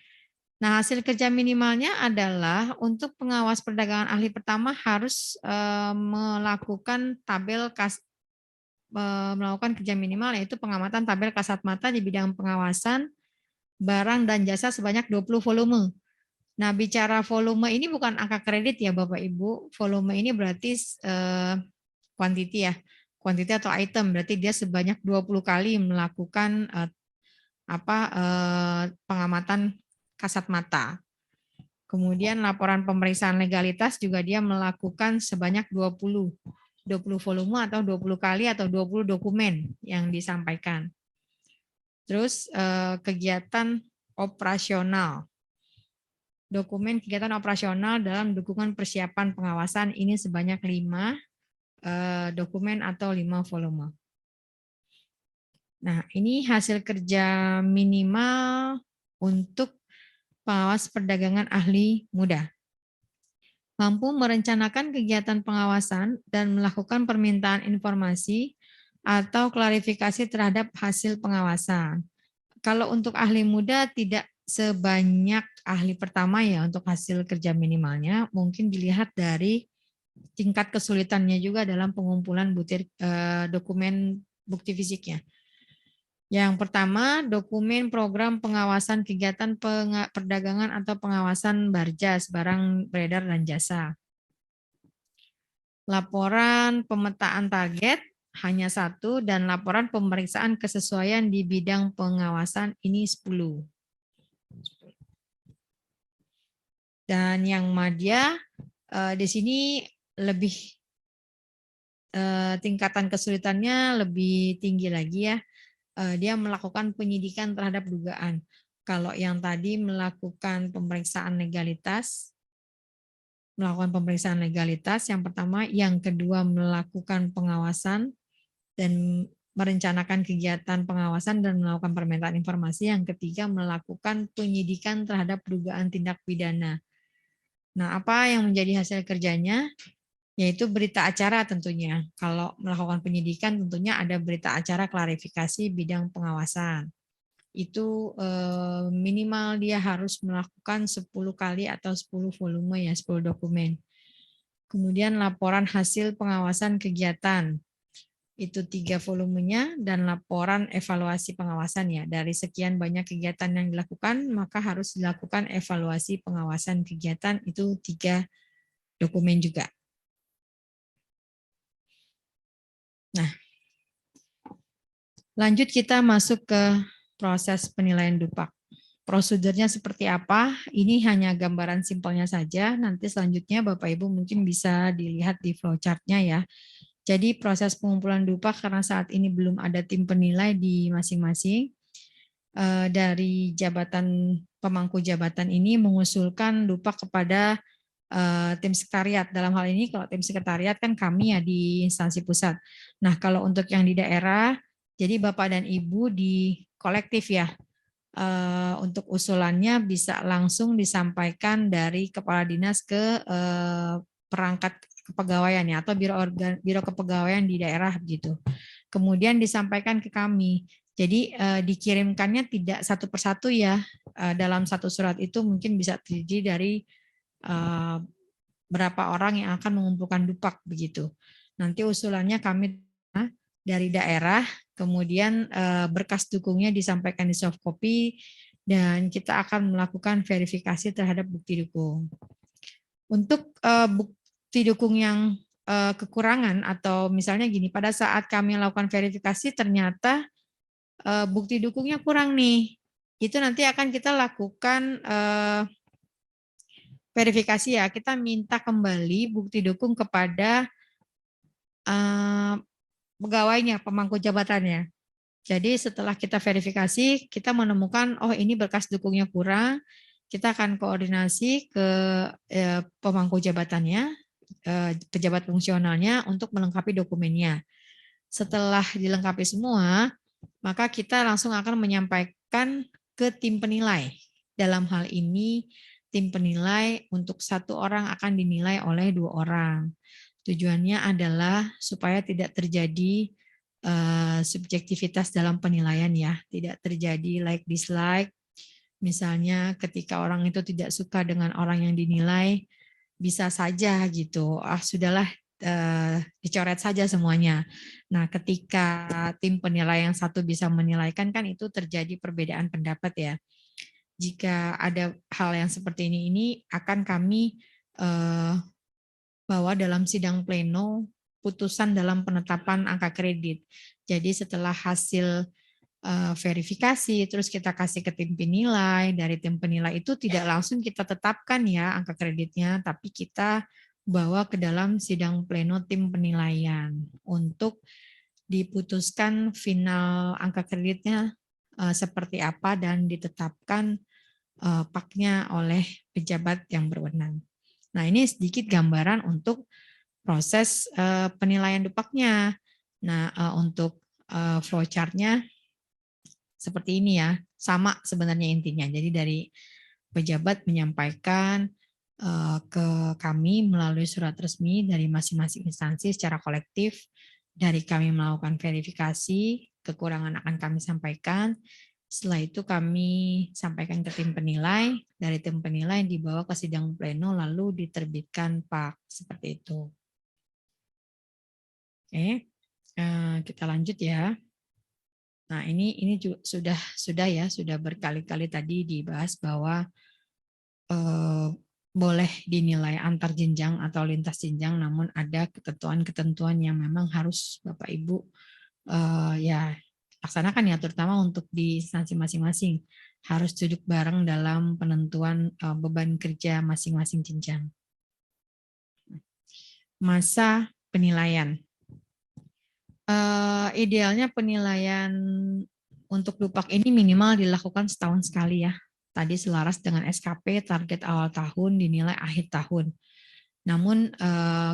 Nah, hasil kerja minimalnya adalah untuk pengawas perdagangan ahli pertama harus melakukan melakukan kerja minimal yaitu pengamatan tabel kasat mata di bidang pengawasan barang dan jasa sebanyak 20 volume. Nah, bicara volume ini bukan angka kredit ya Bapak Ibu. Volume ini berarti quantity ya. Quantity atau item berarti dia sebanyak 20 kali melakukan pengamatan kasat mata. Kemudian laporan pemeriksaan legalitas juga dia melakukan sebanyak 20 volume atau 20 kali atau 20 dokumen yang disampaikan. Terus kegiatan operasional. Dokumen kegiatan operasional dalam dukungan persiapan pengawasan ini sebanyak 5 dokumen atau 5 volume. Nah, ini hasil kerja minimal untuk pengawas perdagangan ahli muda. Mampu merencanakan kegiatan pengawasan dan melakukan permintaan informasi atau klarifikasi terhadap hasil pengawasan. Kalau untuk ahli muda tidak sebanyak ahli pertama ya untuk hasil kerja minimalnya, mungkin dilihat dari tingkat kesulitannya juga dalam pengumpulan dokumen bukti fisiknya. Yang pertama, dokumen program pengawasan kegiatan perdagangan atau pengawasan barjas, barang beredar dan jasa. Laporan pemetaan target hanya 1 dan laporan pemeriksaan kesesuaian di bidang pengawasan ini 10. Dan yang madya di sini lebih tingkatan kesulitannya lebih tinggi lagi ya. Dia melakukan penyidikan terhadap dugaan. Kalau yang tadi melakukan pemeriksaan legalitas, yang pertama, yang kedua melakukan pengawasan dan merencanakan kegiatan pengawasan dan melakukan permintaan informasi, yang ketiga melakukan penyidikan terhadap dugaan tindak pidana. Nah, apa yang menjadi hasil kerjanya? Yaitu berita acara tentunya. Kalau melakukan penyidikan tentunya ada berita acara klarifikasi bidang pengawasan. Itu minimal dia harus melakukan 10 kali atau 10 volume ya, 10 dokumen. Kemudian laporan hasil pengawasan kegiatan. Itu 3 volumenya dan laporan evaluasi pengawasan ya. Dari sekian banyak kegiatan yang dilakukan, maka harus dilakukan evaluasi pengawasan kegiatan itu 3 dokumen juga. Nah, lanjut kita masuk ke proses penilaian DUPAK. Prosedurnya seperti apa? Ini hanya gambaran simpelnya saja. Nanti selanjutnya Bapak Ibu mungkin bisa dilihat di flowchart-nya ya. Jadi proses pengumpulan DUPAK karena saat ini belum ada tim penilai di masing-masing. Dari jabatan pemangku jabatan ini mengusulkan DUPAK kepada tim sekretariat. Dalam hal ini kalau tim sekretariat kan kami ya di instansi pusat. Nah, kalau untuk yang di daerah, jadi Bapak dan Ibu di kolektif ya. Untuk usulannya bisa langsung disampaikan dari kepala dinas ke perangkat kepegawaian ya atau biro kepegawaian di daerah gitu. Kemudian disampaikan ke kami. Jadi dikirimkannya tidak satu persatu ya. Dalam satu surat itu mungkin bisa terdiri dari berapa orang yang akan mengumpulkan DUPAK begitu. Nanti usulannya kami dari daerah, kemudian berkas dukungnya disampaikan di soft copy dan kita akan melakukan verifikasi terhadap bukti dukung. Untuk bukti dukung yang kekurangan atau misalnya gini, pada saat kami lakukan verifikasi ternyata bukti dukungnya kurang nih. Itu nanti akan kita lakukan verifikasi ya. Kita minta kembali bukti dukung kepada pegawainya, pemangku jabatannya. Jadi setelah kita verifikasi, kita menemukan oh ini berkas dukungnya kurang, kita akan koordinasi ke pemangku jabatannya, pejabat fungsionalnya untuk melengkapi dokumennya. Setelah dilengkapi semua, maka kita langsung akan menyampaikan ke tim penilai. Dalam hal ini, tim penilai untuk 1 orang akan dinilai oleh 2 orang. Tujuannya adalah supaya tidak terjadi subjektivitas dalam penilaian ya, tidak terjadi like dislike. Misalnya ketika orang itu tidak suka dengan orang yang dinilai, bisa saja gitu, sudahlah dicoret saja semuanya. Nah, ketika tim penilai yang satu bisa menilaikan kan itu terjadi perbedaan pendapat ya. Jika ada hal yang seperti ini akan kami bawa dalam sidang pleno putusan dalam penetapan angka kredit. Jadi setelah hasil verifikasi, terus kita kasih ke tim penilai, dari tim penilai itu tidak langsung kita tetapkan ya angka kreditnya, tapi kita bawa ke dalam sidang pleno tim penilaian untuk diputuskan final angka kreditnya seperti apa dan ditetapkan paknya oleh pejabat yang berwenang. Nah, ini sedikit gambaran untuk proses penilaian dupaknya. Nah, untuk flowchart-nya seperti ini ya, sama sebenarnya intinya. Jadi dari pejabat menyampaikan ke kami melalui surat resmi dari masing-masing instansi secara kolektif, dari kami melakukan verifikasi, kekurangan akan kami sampaikan, setelah itu kami sampaikan ke tim penilai, dari tim penilai dibawa ke sidang pleno lalu diterbitkan PAK, seperti itu. Oke, kita lanjut ya. Nah, ini juga sudah berkali-kali tadi dibahas bahwa boleh dinilai antar jenjang atau lintas jenjang, namun ada ketentuan-ketentuan yang memang harus Bapak Ibu ya laksanakan ya, terutama untuk di instansi masing-masing harus duduk bareng dalam penentuan beban kerja masing-masing jenjang. Masa penilaian. Idealnya penilaian untuk dupak ini minimal dilakukan setahun sekali ya. Tadi selaras dengan SKP target awal tahun dinilai akhir tahun. Namun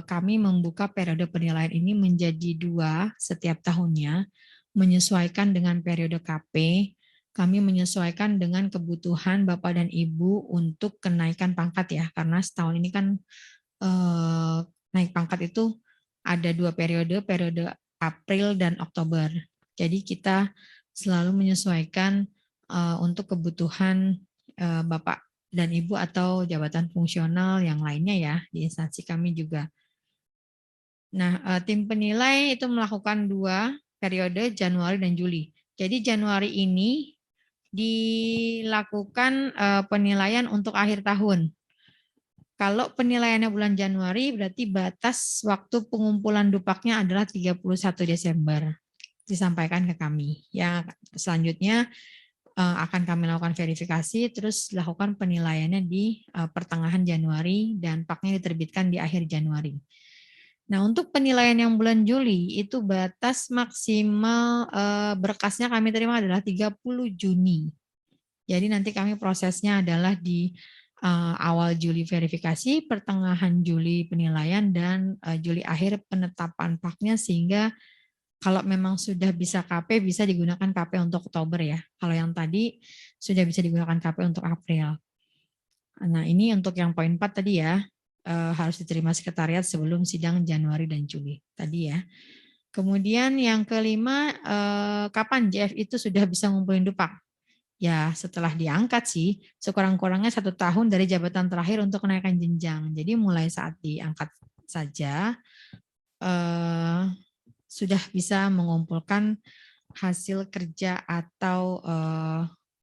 kami membuka periode penilaian ini menjadi 2 setiap tahunnya, menyesuaikan dengan periode KP. Kami menyesuaikan dengan kebutuhan Bapak dan Ibu untuk kenaikan pangkat ya, karena setahun ini kan naik pangkat itu ada 2 periode April dan Oktober. Jadi kita selalu menyesuaikan untuk kebutuhan Bapak dan Ibu atau jabatan fungsional yang lainnya ya, di instansi kami juga. Nah, tim penilai itu melakukan 2 periode Januari dan Juli. Jadi Januari ini dilakukan penilaian untuk akhir tahun. Kalau penilaiannya bulan Januari, berarti batas waktu pengumpulan dupaknya adalah 31 Desember. Disampaikan ke kami. Ya, selanjutnya akan kami lakukan verifikasi, terus lakukan penilaiannya di pertengahan Januari, dan paknya diterbitkan di akhir Januari. Nah, untuk penilaian yang bulan Juli, itu batas maksimal berkasnya kami terima adalah 30 Juni. Jadi nanti kami prosesnya adalah di awal Juli verifikasi, pertengahan Juli penilaian, dan Juli akhir penetapan paknya, sehingga kalau memang sudah bisa KP, bisa digunakan KP untuk Oktober ya. Kalau yang tadi sudah bisa digunakan KP untuk April. Nah, ini untuk yang poin 4 tadi ya, harus diterima sekretariat sebelum sidang Januari dan Juli tadi ya. Kemudian yang kelima, kapan JF itu sudah bisa ngumpulin dupak? Ya setelah diangkat sih, sekurang-kurangnya 1 tahun dari jabatan terakhir untuk kenaikan jenjang. Jadi mulai saat diangkat saja sudah bisa mengumpulkan hasil kerja atau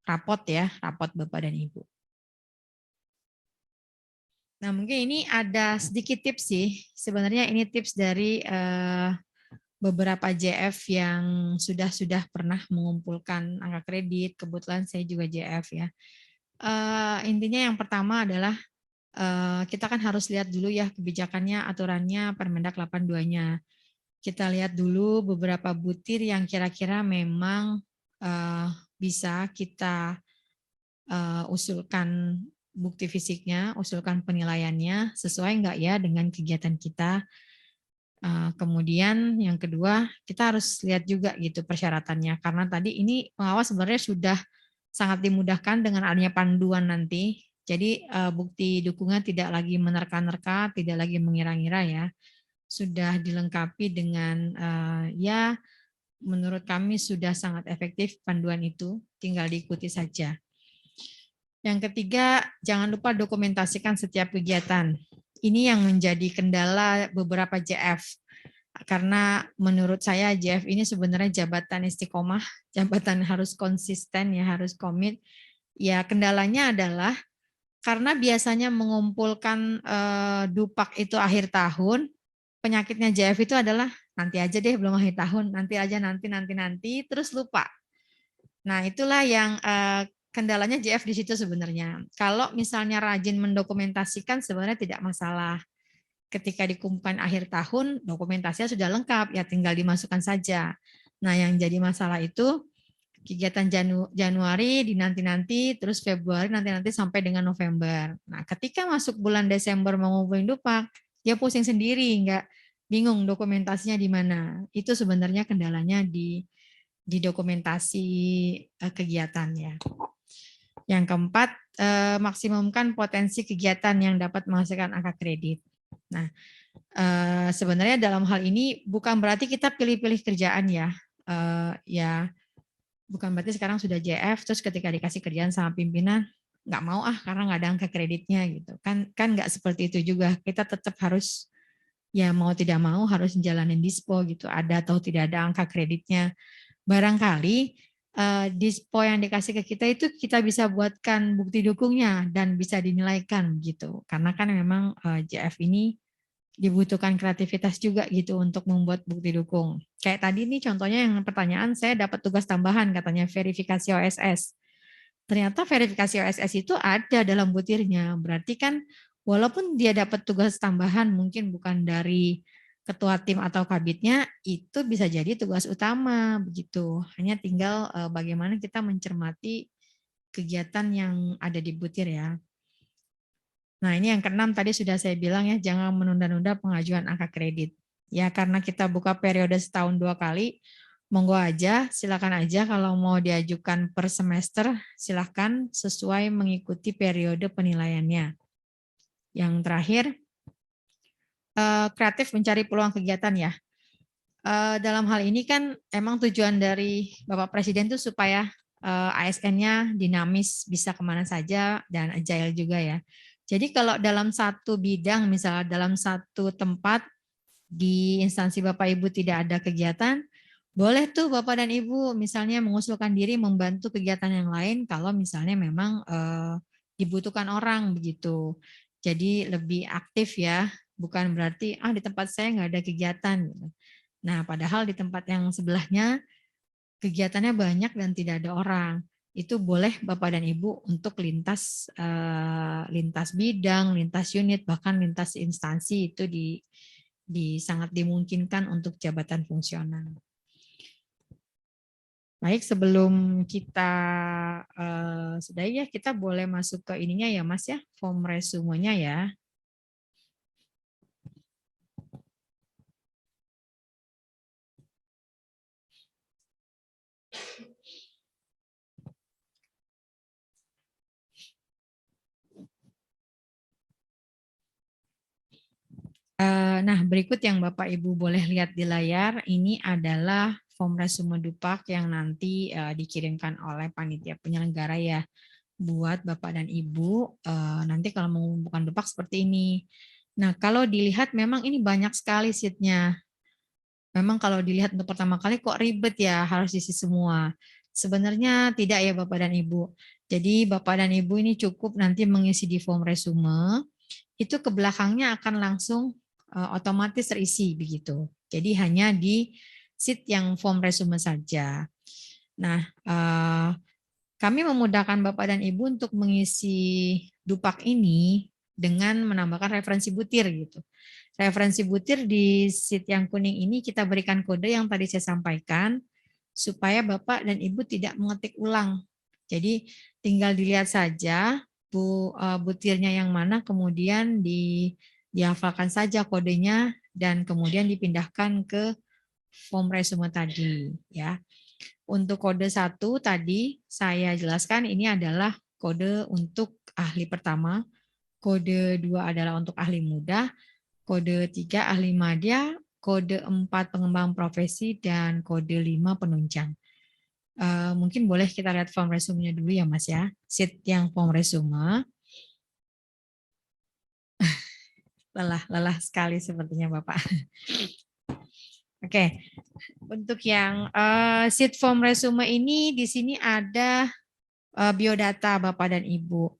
rapot ya, rapot Bapak dan Ibu. Nah, mungkin ini ada sedikit tips sih. Sebenarnya ini tips dari beberapa JF yang sudah pernah mengumpulkan angka kredit. Kebetulan saya juga JF ya. Intinya yang pertama adalah kita kan harus lihat dulu ya kebijakannya, aturannya, Permendak 82-nya. Kita lihat dulu beberapa butir yang kira-kira memang bisa kita usulkan bukti fisiknya, usulkan penilaiannya, sesuai enggak ya dengan kegiatan kita. Kemudian yang kedua, kita harus lihat juga gitu persyaratannya. Karena tadi ini pengawas sebenarnya sudah sangat dimudahkan dengan adanya panduan nanti. Jadi bukti dukungan tidak lagi menerka-nerka, tidak lagi mengira-ngira ya. Sudah dilengkapi dengan ya menurut kami sudah sangat efektif panduan itu, tinggal diikuti saja. Yang ketiga, jangan lupa dokumentasikan setiap kegiatan. Ini yang menjadi kendala beberapa JF. Karena menurut saya JF ini sebenarnya jabatan istiqomah, jabatan harus konsisten ya, harus komit. Ya kendalanya adalah karena biasanya mengumpulkan dupak itu akhir tahun, penyakitnya JF itu adalah nanti aja deh belum akhir tahun, nanti aja nanti terus lupa. Nah, itulah yang kendalanya JF di situ sebenarnya. Kalau misalnya rajin mendokumentasikan sebenarnya tidak masalah. Ketika dikumpulkan akhir tahun, dokumentasinya sudah lengkap, ya tinggal dimasukkan saja. Nah, yang jadi masalah itu kegiatan Januari di nanti-nanti, terus Februari nanti-nanti sampai dengan November. Nah, ketika masuk bulan Desember mau ngumpulin dupak, dia pusing sendiri, nggak bingung dokumentasinya di mana. Itu sebenarnya kendalanya di dokumentasi kegiatannya. Yang keempat, maksimumkan potensi kegiatan yang dapat menghasilkan angka kredit. Nah, sebenarnya dalam hal ini bukan berarti kita pilih-pilih kerjaan ya. Ya, bukan berarti sekarang sudah JF, terus ketika dikasih kerjaan sama pimpinan, nggak mau karena nggak ada angka kreditnya gitu. Kan nggak seperti itu juga. Kita tetap harus, ya mau tidak mau harus menjalani dispo gitu. Ada atau tidak ada angka kreditnya. Barangkali dispo yang dikasih ke kita itu kita bisa buatkan bukti dukungnya dan bisa dinilaikan gitu. Karena kan memang JF ini dibutuhkan kreativitas juga gitu untuk membuat bukti dukung. Kayak tadi nih contohnya yang pertanyaan saya dapat tugas tambahan katanya verifikasi OSS. Ternyata verifikasi OSS itu ada dalam butirnya. Berarti kan walaupun dia dapat tugas tambahan mungkin bukan dari ketua tim atau kabitnya, itu bisa jadi tugas utama begitu. Hanya tinggal bagaimana kita mencermati kegiatan yang ada di butir ya. Nah, ini yang keenam tadi sudah saya bilang ya, jangan menunda-nunda pengajuan angka kredit. Ya, karena kita buka periode setahun 2 kali, monggo aja, silakan aja kalau mau diajukan per semester, silakan sesuai mengikuti periode penilaiannya. Yang terakhir, kreatif mencari peluang kegiatan ya. Dalam hal ini kan emang tujuan dari Bapak Presiden itu supaya ASN-nya dinamis, bisa kemana saja, dan agile juga ya. Jadi kalau dalam satu bidang, misalnya dalam satu tempat di instansi Bapak Ibu tidak ada kegiatan, boleh tuh Bapak dan Ibu misalnya mengusulkan diri membantu kegiatan yang lain kalau misalnya memang dibutuhkan orang begitu. Jadi lebih aktif ya, bukan berarti di tempat saya nggak ada kegiatan. Nah, padahal di tempat yang sebelahnya kegiatannya banyak dan tidak ada orang. Itu boleh Bapak dan Ibu untuk lintas bidang, lintas unit, bahkan lintas instansi itu sangat dimungkinkan untuk jabatan fungsional. Baik, sebelum kita sudah ya kita boleh masuk ke ininya ya Mas ya, form resumenya ya. Nah, berikut yang Bapak Ibu boleh lihat di layar, ini adalah form resume Dupak yang nanti dikirimkan oleh panitia penyelenggara ya, buat Bapak dan Ibu. Nanti kalau mengumpulkan Dupak seperti ini. Nah, kalau dilihat memang ini banyak sekali sheet-nya. Memang kalau dilihat untuk pertama kali kok ribet ya, harus isi semua. Sebenarnya tidak ya Bapak dan Ibu. Jadi Bapak dan Ibu ini cukup nanti mengisi di form resume, itu ke belakangnya akan langsung otomatis terisi begitu. Jadi hanya di sheet yang form resume saja. Nah, kami memudahkan Bapak dan Ibu untuk mengisi Dupak ini dengan menambahkan referensi butir gitu. Referensi butir di sheet yang kuning ini kita berikan kode yang tadi saya sampaikan supaya Bapak dan Ibu tidak mengetik ulang. Jadi tinggal dilihat saja butirnya yang mana, kemudian dihafalkan saja kodenya dan kemudian dipindahkan ke form resume tadi ya. Untuk kode 1 tadi saya jelaskan ini adalah kode untuk ahli pertama, kode 2 adalah untuk ahli muda, kode 3 ahli madya, kode 4 pengembang profesi, dan kode 5 penunjang. Mungkin boleh kita lihat form resume-nya dulu ya Mas ya. Sheet yang form resume. Lelah sekali sepertinya Bapak. Oke, untuk yang sheet form resume ini di sini ada biodata Bapak dan Ibu.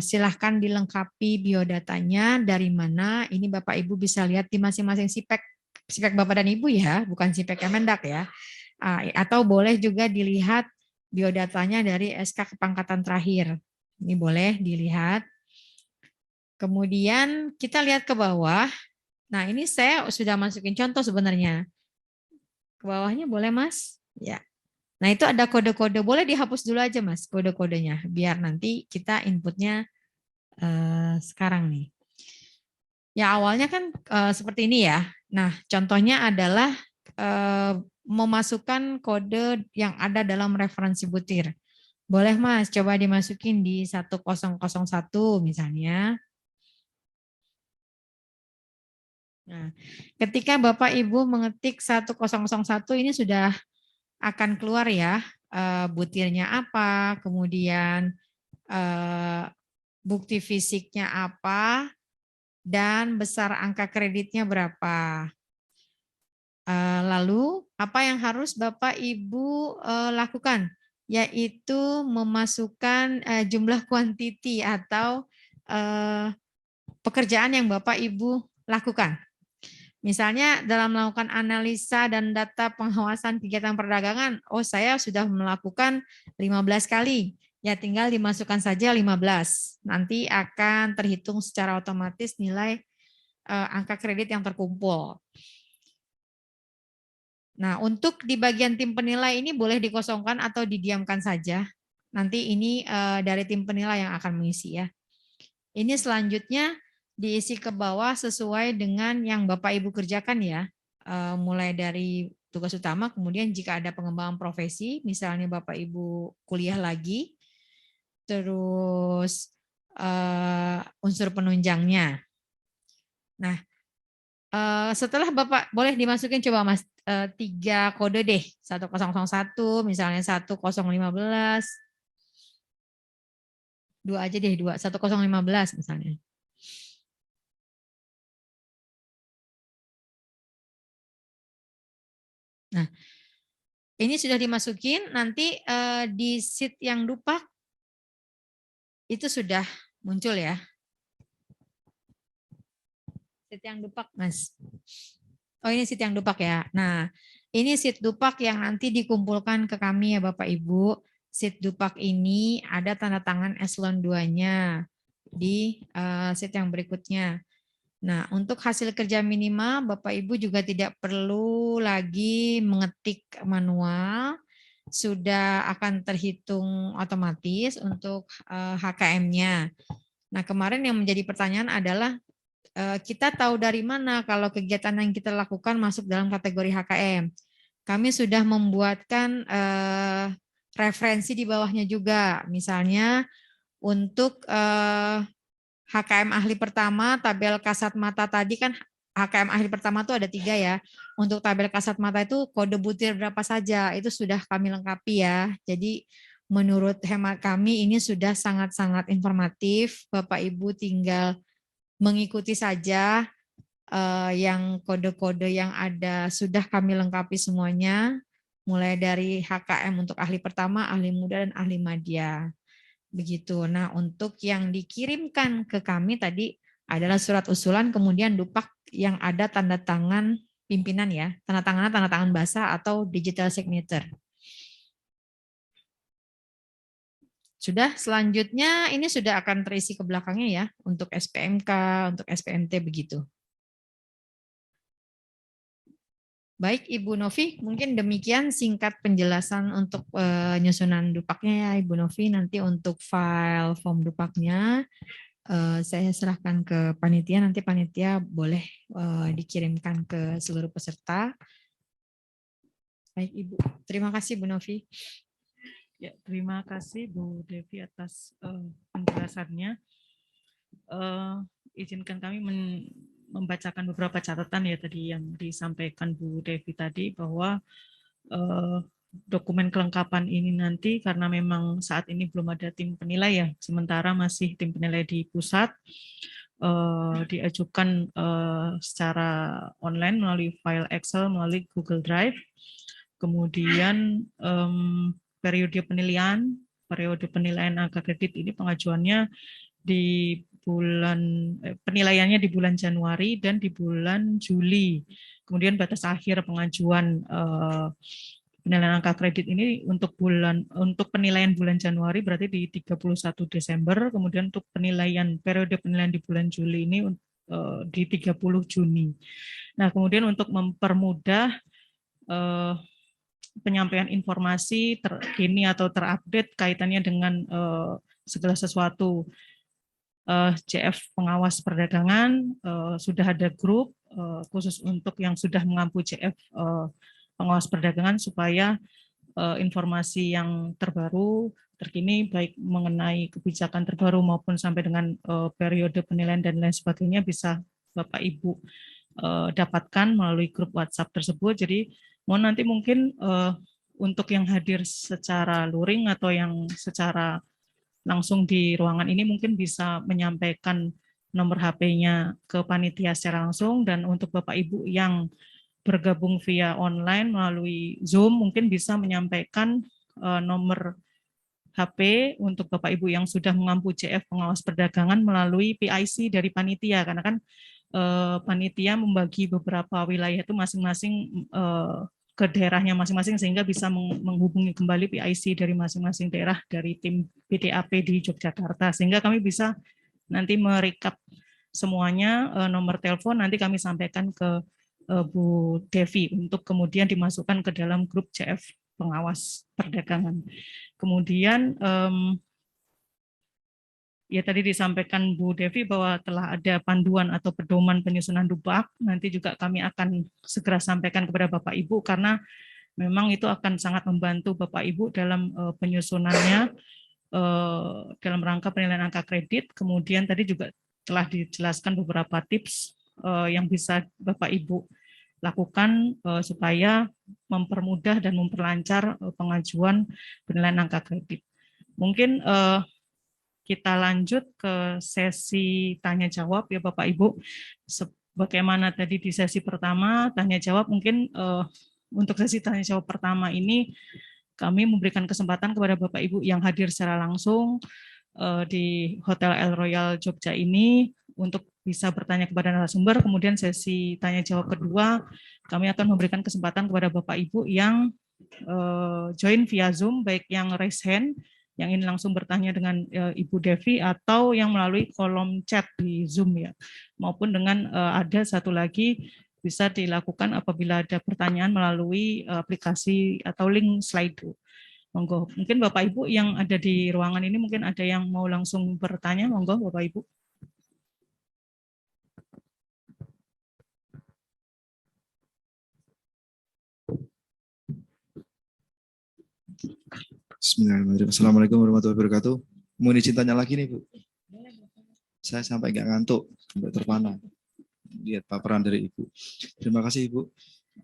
Silahkan dilengkapi biodatanya dari mana. Ini Bapak Ibu bisa lihat di masing-masing SIPEK Bapak dan Ibu ya, bukan SIPEK Kemendak ya. Atau boleh juga dilihat biodatanya dari SK kepangkatan terakhir. Ini boleh dilihat. Kemudian kita lihat ke bawah. Nah, ini saya sudah masukin contoh sebenarnya. Ke bawahnya boleh, Mas? Ya. Nah, itu ada kode-kode. Boleh dihapus dulu aja, Mas, kode-kodenya. Biar nanti kita inputnya sekarang nih. Ya, awalnya kan seperti ini ya. Nah, contohnya adalah memasukkan kode yang ada dalam referensi butir. Boleh, Mas, coba dimasukin di 1001 misalnya. Nah, ketika Bapak Ibu mengetik 1001 ini sudah akan keluar ya butirnya apa, kemudian bukti fisiknya apa, dan besar angka kreditnya berapa. Lalu apa yang harus Bapak Ibu lakukan? Yaitu memasukkan jumlah kuantiti atau pekerjaan yang Bapak Ibu lakukan. Misalnya dalam melakukan analisa dan data pengawasan kegiatan perdagangan, saya sudah melakukan 15 kali. Ya tinggal dimasukkan saja 15. Nanti akan terhitung secara otomatis nilai angka kredit yang terkumpul. Nah, untuk di bagian tim penilai ini boleh dikosongkan atau didiamkan saja. Nanti ini dari tim penilai yang akan mengisi ya. Ini selanjutnya diisi ke bawah sesuai dengan yang Bapak Ibu kerjakan ya. Mulai dari tugas utama, kemudian jika ada pengembangan profesi, misalnya Bapak Ibu kuliah lagi, terus unsur penunjangnya. Nah, setelah Bapak boleh dimasukin coba Mas 3 kode deh, 1001 misalnya 1015, 2 aja deh, 1015 misalnya. Nah, ini sudah dimasukin, nanti di sheet yang Dupak itu sudah muncul ya. Sheet yang Dupak, Mas. Oh, ini sheet yang Dupak ya. Nah, ini sheet Dupak yang nanti dikumpulkan ke kami ya Bapak Ibu. Sheet Dupak ini ada tanda tangan eselon 2-nya di sheet yang berikutnya. Nah, untuk hasil kerja minimal, Bapak Ibu juga tidak perlu lagi mengetik manual, sudah akan terhitung otomatis untuk HKM-nya. Nah, kemarin yang menjadi pertanyaan adalah kita tahu dari mana kalau kegiatan yang kita lakukan masuk dalam kategori HKM. Kami sudah membuatkan referensi di bawahnya juga, misalnya untuk HKM ahli pertama, tabel kasat mata tadi kan HKM ahli pertama itu ada 3 ya. Untuk tabel kasat mata itu kode butir berapa saja, itu sudah kami lengkapi ya. Jadi menurut hemat kami ini sudah sangat-sangat informatif. Bapak Ibu tinggal mengikuti saja yang kode-kode yang ada sudah kami lengkapi semuanya. Mulai dari HKM untuk ahli pertama, ahli muda, dan ahli madya. Begitu. Nah, untuk yang dikirimkan ke kami tadi adalah surat usulan, kemudian dupak yang ada tanda tangan pimpinan ya, tanda tangan basah atau digital signature. Sudah, selanjutnya ini sudah akan terisi ke belakangnya ya, untuk SPMK, untuk SPMT begitu. Baik, Ibu Novi, mungkin demikian singkat penjelasan untuk penyusunan dupaknya ya, Ibu Novi. Nanti untuk file form dupaknya, saya serahkan ke panitia, nanti panitia boleh dikirimkan ke seluruh peserta. Baik, Ibu. Terima kasih, Bu Novi. Ya, terima kasih Bu Devi atas penjelasannya. Izinkan kami membacakan beberapa catatan ya tadi yang disampaikan Bu Devi tadi, bahwa dokumen kelengkapan ini nanti karena memang saat ini belum ada tim penilai ya, sementara masih tim penilai di pusat, diajukan secara online melalui file Excel, melalui Google Drive. Kemudian periode penilaian angka kredit ini pengajuannya di penilaiannya di bulan Januari dan di bulan Juli. Kemudian batas akhir pengajuan penilaian angka kredit ini untuk penilaian bulan Januari berarti di 31 Desember, kemudian untuk periode penilaian di bulan Juli ini di 30 Juni. Nah, kemudian untuk mempermudah penyampaian informasi terkini atau terupdate kaitannya dengan segala sesuatu, CF pengawas perdagangan sudah ada grup khusus untuk yang sudah mengampu CF pengawas perdagangan supaya informasi yang terbaru terkini baik mengenai kebijakan terbaru maupun sampai dengan periode penilaian dan lain sebagainya bisa Bapak Ibu dapatkan melalui grup WhatsApp tersebut. Jadi mohon nanti mungkin untuk yang hadir secara luring atau yang secara langsung di ruangan ini mungkin bisa menyampaikan nomor HP-nya ke panitia secara langsung, dan untuk Bapak Ibu yang bergabung via online melalui Zoom mungkin bisa menyampaikan nomor HP untuk Bapak Ibu yang sudah mengampu CF pengawas perdagangan melalui PIC dari panitia, karena kan panitia membagi beberapa wilayah itu masing-masing ke daerahnya masing-masing sehingga bisa menghubungi kembali PIC dari masing-masing daerah dari tim BDAP di Yogyakarta, sehingga kami bisa nanti merekap semuanya nomor telepon nanti kami sampaikan ke Bu Devi untuk kemudian dimasukkan ke dalam grup CF pengawas perdagangan. Kemudian ya tadi disampaikan Bu Devi bahwa telah ada panduan atau pedoman penyusunan dupak, nanti juga kami akan segera sampaikan kepada Bapak Ibu karena memang itu akan sangat membantu Bapak Ibu dalam penyusunannya dalam rangka penilaian angka kredit. Kemudian tadi juga telah dijelaskan beberapa tips yang bisa Bapak Ibu lakukan supaya mempermudah dan memperlancar pengajuan penilaian angka kredit. Mungkin kita lanjut ke sesi tanya jawab ya Bapak Ibu. Sebagaimana tadi di sesi pertama tanya jawab, mungkin untuk sesi tanya jawab pertama ini kami memberikan kesempatan kepada Bapak Ibu yang hadir secara langsung di Hotel El Royal Jogja ini untuk bisa bertanya kepada narasumber. Kemudian sesi tanya jawab kedua kami akan memberikan kesempatan kepada Bapak Ibu yang join via Zoom, baik yang raise hand yang ingin langsung bertanya dengan Ibu Devi atau yang melalui kolom chat di Zoom ya, maupun dengan ada satu lagi bisa dilakukan apabila ada pertanyaan melalui aplikasi atau link Slido. Monggo, mungkin Bapak Ibu yang ada di ruangan ini mungkin ada yang mau langsung bertanya, monggo Bapak Ibu. Bismillahirrahmanirrahim. Assalamualaikum warahmatullahi wabarakatuh. Mau izin tanya lagi nih Bu. Saya sampai nggak ngantuk, sampai terpana. Lihat paparan dari Ibu. Terima kasih Ibu.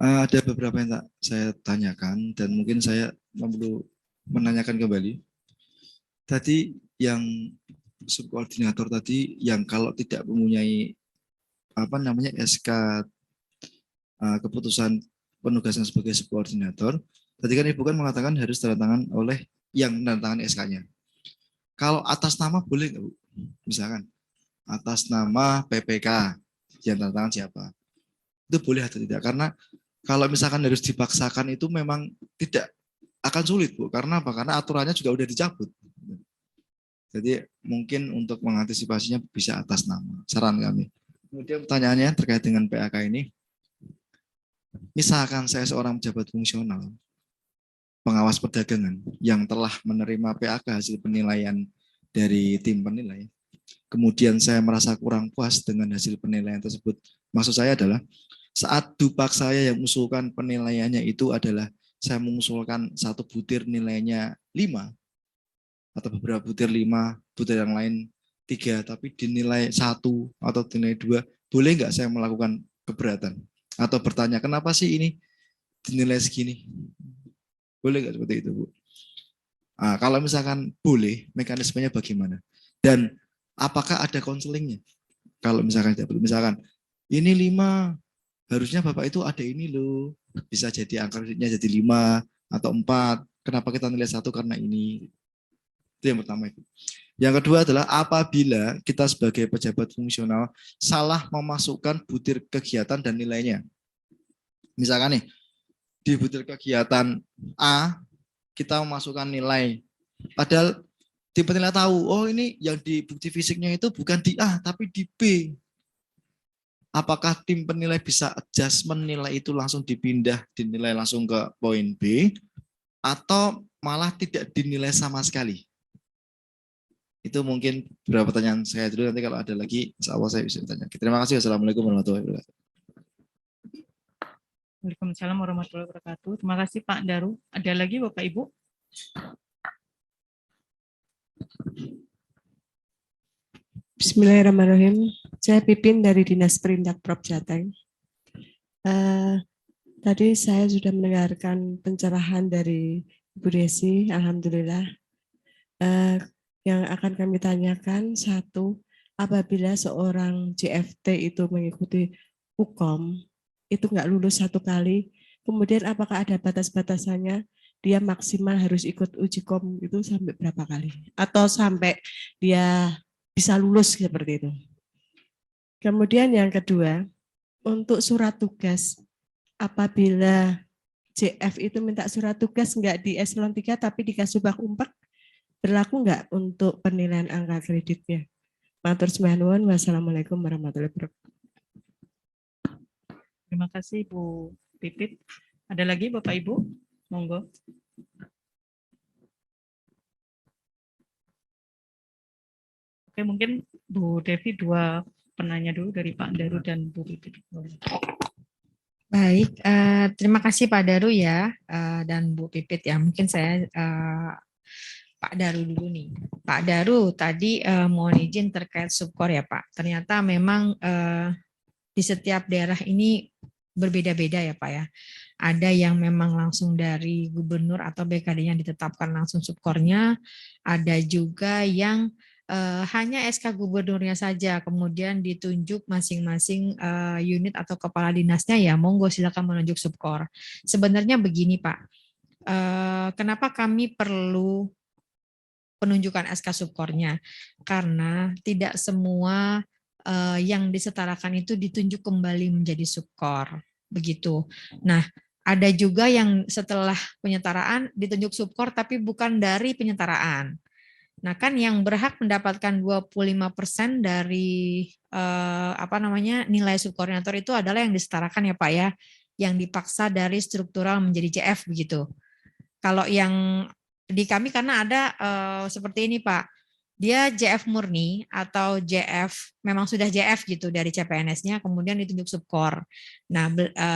Ada beberapa yang tak saya tanyakan dan mungkin saya perlu menanyakan kembali. Tadi yang subkoordinator tadi yang kalau tidak mempunyai SK keputusan penugasan sebagai subkoordinator, tadi kan Ibu kan mengatakan harus tanda tangan oleh yang tanda tangan SK-nya. Kalau atas nama boleh nggak Bu? Misalkan atas nama PPK yang tanda tangan siapa? Itu boleh atau tidak? Karena kalau misalkan harus dipaksakan itu memang tidak akan sulit Bu. Karena apa? Karena aturannya juga udah dicabut. Jadi mungkin untuk mengantisipasinya bisa atas nama. Saran kami. Kemudian pertanyaannya terkait dengan PAK ini. Misalkan saya seorang pejabat fungsional, pengawas perdagangan yang telah menerima PAK hasil penilaian dari tim penilai, kemudian saya merasa kurang puas dengan hasil penilaian tersebut. Maksud saya adalah saat dupak saya yang mengusulkan penilaiannya itu adalah saya mengusulkan satu butir nilainya 5 atau beberapa butir 5, butir yang lain 3, tapi dinilai 1 atau dinilai 2, boleh nggak saya melakukan keberatan? Atau bertanya, kenapa sih ini dinilai segini? Boleh nggak seperti itu, Bu? Nah, kalau misalkan boleh, mekanismenya bagaimana? Dan apakah ada konselingnya? Kalau misalkan tidak boleh, misalkan ini 5, harusnya Bapak itu ada ini loh. Bisa jadi angka kreditnya jadi 5 atau 4. Kenapa kita nilai 1? Karena ini. Itu yang pertama itu. Yang kedua adalah apabila kita sebagai pejabat fungsional salah memasukkan butir kegiatan dan nilainya. Misalkan nih, di butir kegiatan A, kita memasukkan nilai. Padahal tim penilai tahu, oh ini yang di bukti fisiknya itu bukan di A, tapi di B. Apakah tim penilai bisa adjustment nilai itu langsung dipindah, dinilai langsung ke poin B, atau malah tidak dinilai sama sekali? Itu mungkin beberapa pertanyaan saya dulu, nanti kalau ada lagi, insya Allah saya bisa bertanya. Terima kasih. Wassalamualaikum warahmatullahi wabarakatuh. Waalaikumsalam warahmatullahi wabarakatuh. Terima kasih Pak Daru. Ada lagi Bapak Ibu? Bismillahirrahmanirrahim. Saya Pipin dari Dinas Perindak Prop Jateng. Tadi saya sudah mendengarkan pencerahan dari Bu Desi, alhamdulillah. Yang akan kami tanyakan, satu, apabila seorang JFT itu mengikuti hukum, itu nggak lulus 1 kali, kemudian apakah ada batas-batasannya? Dia maksimal harus ikut uji kom itu sampai berapa kali? Atau sampai dia bisa lulus seperti itu? Kemudian yang kedua, untuk surat tugas, apabila JF itu minta surat tugas nggak di eselon 3 tapi di Kasubag Umpek, berlaku nggak untuk penilaian angka kreditnya? Matur sembah. Wassalamualaikum warahmatullahi wabarakatuh. Terima kasih Bu Pipit. Ada lagi Bapak Ibu? Monggo. Oke, mungkin Bu Devi 2 penanya dulu dari Pak Daru dan Bu Pipit. Baik, terima kasih Pak Daru ya, dan Bu Pipit ya. Mungkin saya Pak Daru dulu nih. Pak Daru, tadi mohon izin terkait subkor ya Pak. Ternyata memang di setiap daerah ini berbeda-beda ya Pak ya. Ada yang memang langsung dari gubernur atau BKD yang ditetapkan langsung subkornya. Ada juga yang hanya SK gubernurnya saja, kemudian ditunjuk masing-masing unit atau kepala dinasnya ya, monggo silakan menunjuk subkor. Sebenarnya begini Pak, kenapa kami perlu penunjukan SK subkornya? Karena tidak semua yang disetarakan itu ditunjuk kembali menjadi subkor, begitu. Nah, ada juga yang setelah penyetaraan ditunjuk subkor tapi bukan dari penyetaraan. Nah, kan yang berhak mendapatkan 25% dari nilai subkoordinator itu adalah yang disetarakan ya Pak ya, yang dipaksa dari struktural menjadi JF begitu. Kalau yang di kami karena ada seperti ini Pak, dia JF murni atau JF memang sudah JF gitu dari CPNS-nya, kemudian ditunjuk subkor. Nah,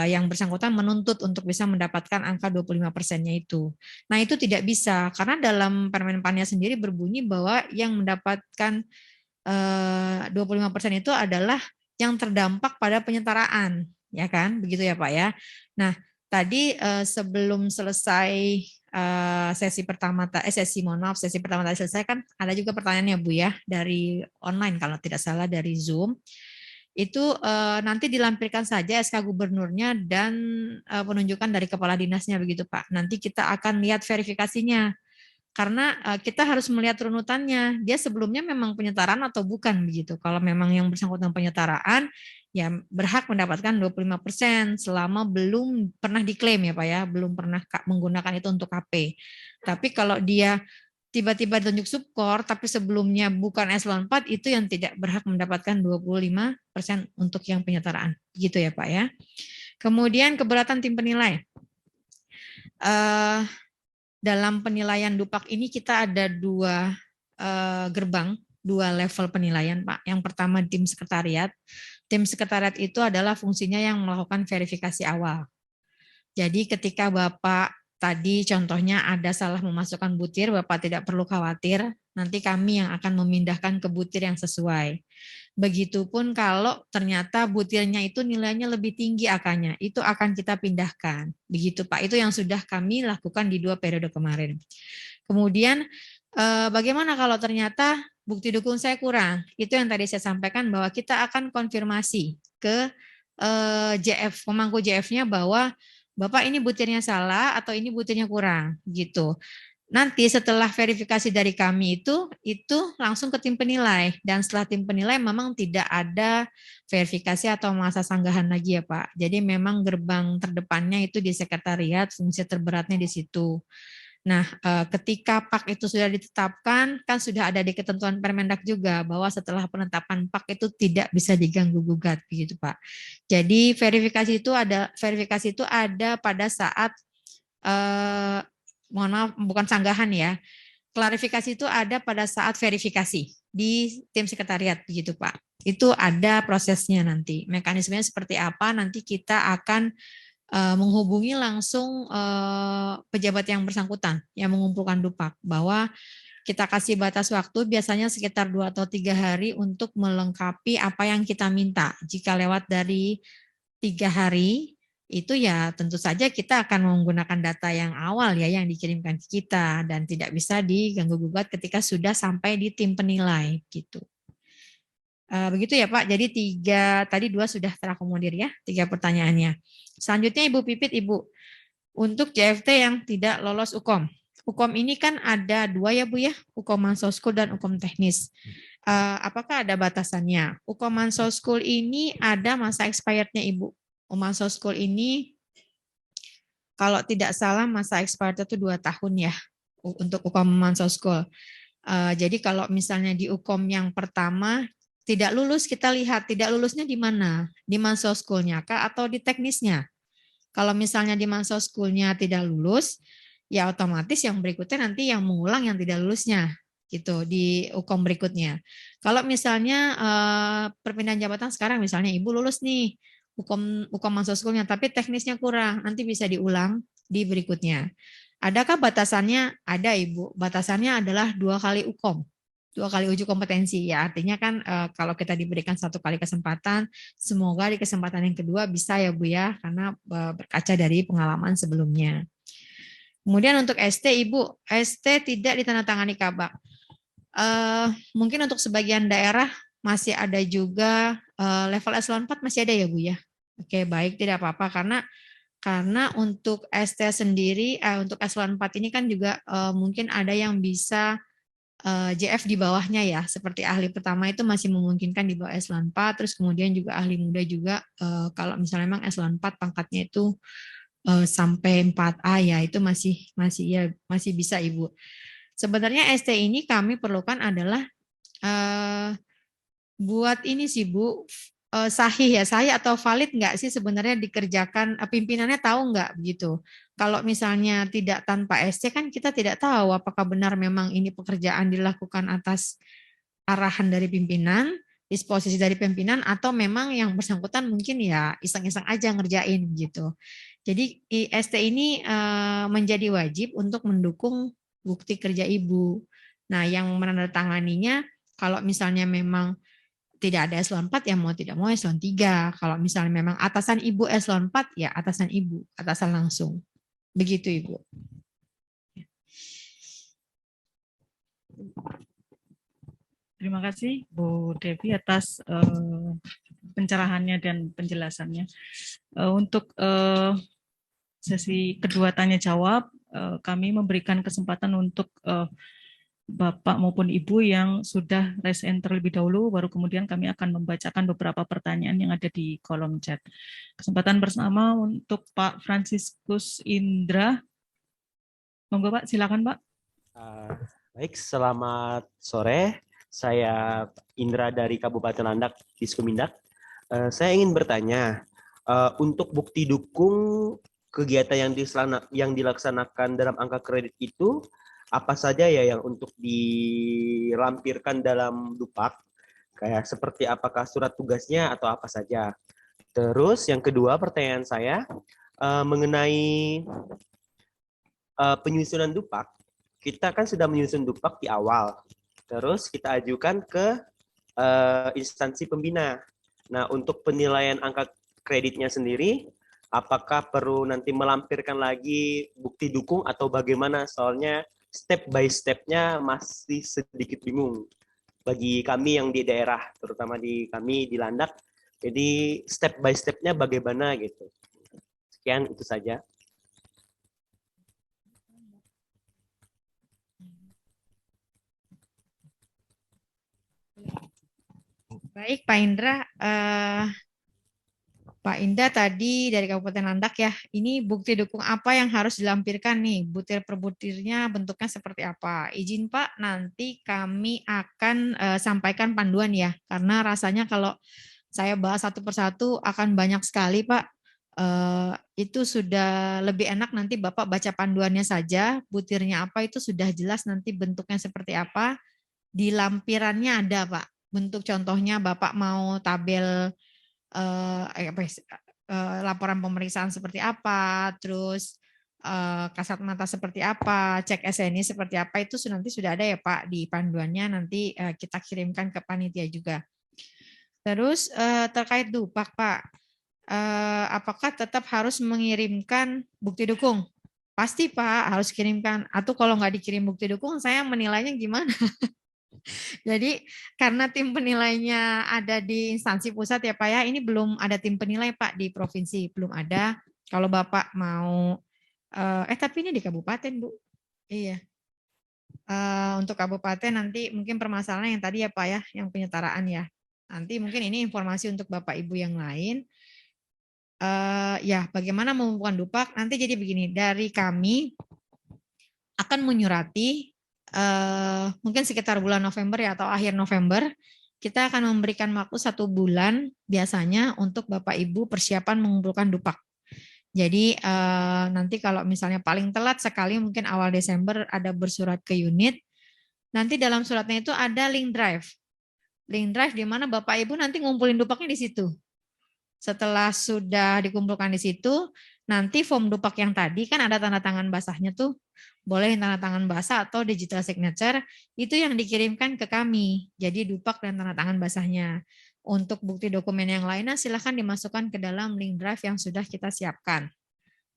yang bersangkutan menuntut untuk bisa mendapatkan angka 25%-nya itu. Nah, itu tidak bisa karena dalam Permenpannya sendiri berbunyi bahwa yang mendapatkan 25% itu adalah yang terdampak pada penyetaraan, ya kan? Begitu ya, Pak ya. Nah, tadi sebelum selesai sesi pertama tadi selesai kan ada juga pertanyaannya Bu ya dari online kalau tidak salah dari Zoom. Itu nanti dilampirkan saja SK gubernurnya dan penunjukan dari kepala dinasnya begitu Pak. Nanti kita akan lihat verifikasinya. Karena kita harus melihat runutannya. Dia sebelumnya memang penyetaraan atau bukan begitu. Kalau memang yang bersangkutan penyetaraan, ya berhak mendapatkan 25% selama belum pernah diklaim ya Pak ya, belum pernah menggunakan itu untuk KP. Tapi kalau dia tiba-tiba ditunjuk subkor, tapi sebelumnya bukan eselon 4, itu yang tidak berhak mendapatkan 25% untuk yang penyetaraan. Gitu ya Pak ya. Kemudian keberatan tim penilai. Dalam penilaian Dupak ini kita ada dua gerbang, dua level penilaian Pak. Yang pertama tim sekretariat. Tim sekretariat itu adalah fungsinya yang melakukan verifikasi awal. Jadi ketika Bapak tadi contohnya ada salah memasukkan butir, Bapak tidak perlu khawatir, nanti kami yang akan memindahkan ke butir yang sesuai. Begitupun kalau ternyata butirnya itu nilainya lebih tinggi akanya, itu akan kita pindahkan. Begitu Pak, itu yang sudah kami lakukan di 2 periode kemarin. Kemudian bagaimana kalau ternyata bukti dukung saya kurang? Itu yang tadi saya sampaikan bahwa kita akan konfirmasi ke JF, pemangku JF-nya bahwa Bapak ini butirnya salah atau ini butirnya kurang gitu. Nanti setelah verifikasi dari kami itu langsung ke tim penilai, dan setelah tim penilai memang tidak ada verifikasi atau masa sanggahan lagi ya Pak. Jadi memang gerbang terdepannya itu di sekretariat, fungsi terberatnya di situ. Nah, ketika PAK itu sudah ditetapkan, kan sudah ada di ketentuan Permendak juga bahwa setelah penetapan PAK itu tidak bisa diganggu gugat, begitu Pak. Jadi verifikasi itu ada pada saat mohon maaf bukan sanggahan ya. Klarifikasi itu ada pada saat verifikasi di tim sekretariat, begitu Pak. Itu ada prosesnya nanti. Mekanismenya seperti apa nanti kita akan menghubungi langsung pejabat yang bersangkutan yang mengumpulkan Dupak bahwa kita kasih batas waktu biasanya sekitar 2 atau 3 hari untuk melengkapi apa yang kita minta. Jika lewat dari 3 hari itu ya tentu saja kita akan menggunakan data yang awal ya yang dikirimkan ke kita dan tidak bisa diganggu gugat ketika sudah sampai di tim penilai gitu. Begitu ya Pak, jadi 3, tadi 2 sudah terakomodir ya, 3 pertanyaannya. Selanjutnya Ibu Pipit, Ibu, untuk JFT yang tidak lolos UKOM. UKOM ini kan ada 2 ya Bu ya, UKOM Mansoskul dan UKOM teknis. Apakah ada batasannya? UKOM Mansoskul ini ada masa expirednya Ibu. UKOM Mansoskul ini kalau tidak salah masa expirednya itu 2 tahun ya, untuk UKOM Mansoskul. Jadi kalau misalnya di UKOM yang pertama, tidak lulus, kita lihat tidak lulusnya di mana, di Mansoskulnya kah atau di teknisnya. Kalau misalnya di Mansoskulnya tidak lulus, ya otomatis yang berikutnya nanti yang mengulang yang tidak lulusnya, gitu di UKOM berikutnya. Kalau misalnya perpindahan jabatan sekarang, misalnya Ibu lulus nih UKOM Mansoskulnya, tapi teknisnya kurang, nanti bisa diulang di berikutnya. Adakah batasannya? Ada Ibu. Batasannya adalah 2 kali UKOM. 2 kali uji kompetensi ya, artinya kan kalau kita diberikan 1 kali kesempatan, semoga di kesempatan yang kedua bisa ya Bu ya, karena berkaca dari pengalaman sebelumnya. Kemudian untuk ST Ibu, ST tidak ditandatangani Kabak. Mungkin untuk sebagian daerah masih ada juga level eselon 4 masih ada ya Bu ya. Oke baik, tidak apa-apa karena untuk ST sendiri, untuk eselon 4 ini kan juga mungkin ada yang bisa JF di bawahnya ya, seperti ahli pertama itu masih memungkinkan di bawah eselon 4, terus kemudian juga ahli muda juga kalau misalnya memang eselon 4 pangkatnya itu sampai 4A ya, itu masih bisa Ibu. Sebenarnya ST ini kami perlukan adalah buat ini sih Bu, sahih atau valid nggak sih sebenarnya dikerjakan, pimpinannya tahu nggak begitu. Kalau misalnya tidak tanpa SC kan kita tidak tahu apakah benar memang ini pekerjaan dilakukan atas arahan dari pimpinan, disposisi dari pimpinan, atau memang yang bersangkutan mungkin ya iseng-iseng aja ngerjain gitu. Jadi ST ini menjadi wajib untuk mendukung bukti kerja Ibu. Nah yang menandatanganinya kalau misalnya memang tidak ada eselon 4 ya mau tidak mau eselon 3. Kalau misalnya memang atasan Ibu eselon 4 ya atasan Ibu, atasan langsung. Begitu Ibu. Terima kasih Bu Devi atas pencerahannya dan penjelasannya. Untuk sesi kedua tanya jawab, kami memberikan kesempatan untuk Bapak maupun Ibu yang sudah raise hand terlebih dahulu, baru kemudian kami akan membacakan beberapa pertanyaan yang ada di kolom chat. Kesempatan bersama untuk Pak Franciscus Indra. Monggo Pak, silakan Pak. Baik, selamat sore. Saya Indra dari Kabupaten Landak, Diskomindak. Saya ingin bertanya, untuk bukti dukung kegiatan yang dilaksanakan dalam angka kredit itu, apa saja ya yang untuk dilampirkan dalam Dupak? Kayak seperti apakah surat tugasnya atau apa saja? Terus yang kedua pertanyaan saya mengenai penyusunan Dupak. Kita kan sudah menyusun Dupak di awal. Terus kita ajukan ke instansi pembina. Nah, untuk penilaian angka kreditnya sendiri, apakah perlu nanti melampirkan lagi bukti dukung atau bagaimana? Soalnya step by step-nya masih sedikit bingung bagi kami yang di daerah, terutama di kami di Landak. Jadi step by step-nya bagaimana gitu. Sekian, itu saja. Baik, Pak Indra. Pak Indah tadi dari Kabupaten Landak ya, ini bukti dukung apa yang harus dilampirkan nih, butir per butirnya bentuknya seperti apa. Izin Pak, nanti kami akan sampaikan panduan ya, karena rasanya kalau saya bahas satu persatu akan banyak sekali Pak. Itu sudah lebih enak nanti Bapak baca panduannya saja, butirnya apa itu sudah jelas nanti bentuknya seperti apa, di lampirannya ada Pak. Bentuk contohnya Bapak mau tabel laporan pemeriksaan seperti apa, terus kasat mata seperti apa, cek SNI seperti apa, itu nanti sudah ada ya Pak di panduannya, nanti kita kirimkan ke panitia juga. Terus terkait Dupak Pak, apakah tetap harus mengirimkan bukti dukung? Pasti Pak harus kirimkan, atau kalau nggak dikirim bukti dukung saya menilainya gimana? Jadi karena tim penilainya ada di instansi pusat ya Pak ya, ini belum ada tim penilai Pak di provinsi, belum ada. Kalau Bapak mau, tapi ini di kabupaten Bu. Iya. Untuk kabupaten nanti mungkin permasalahan yang tadi ya Pak ya, yang penyetaraan ya. Nanti mungkin ini informasi untuk Bapak Ibu yang lain. Ya bagaimana mengumpulkan Dupak, nanti jadi begini, dari kami akan menyurati mungkin sekitar bulan November ya atau akhir November, kita akan memberikan waktu 1 bulan biasanya untuk Bapak Ibu persiapan mengumpulkan Dupak. Jadi nanti kalau misalnya paling telat sekali mungkin awal Desember ada bersurat ke unit, nanti dalam suratnya itu ada link drive. Link drive di mana Bapak Ibu nanti ngumpulin Dupaknya di situ. Setelah sudah dikumpulkan di situ, nanti form Dupak yang tadi kan ada tanda tangan basahnya tuh, boleh tanda tangan basah atau digital signature, itu yang dikirimkan ke kami. Jadi Dupak dan tanda tangan basahnya. Untuk bukti dokumen yang lainnya silahkan dimasukkan ke dalam link drive yang sudah kita siapkan.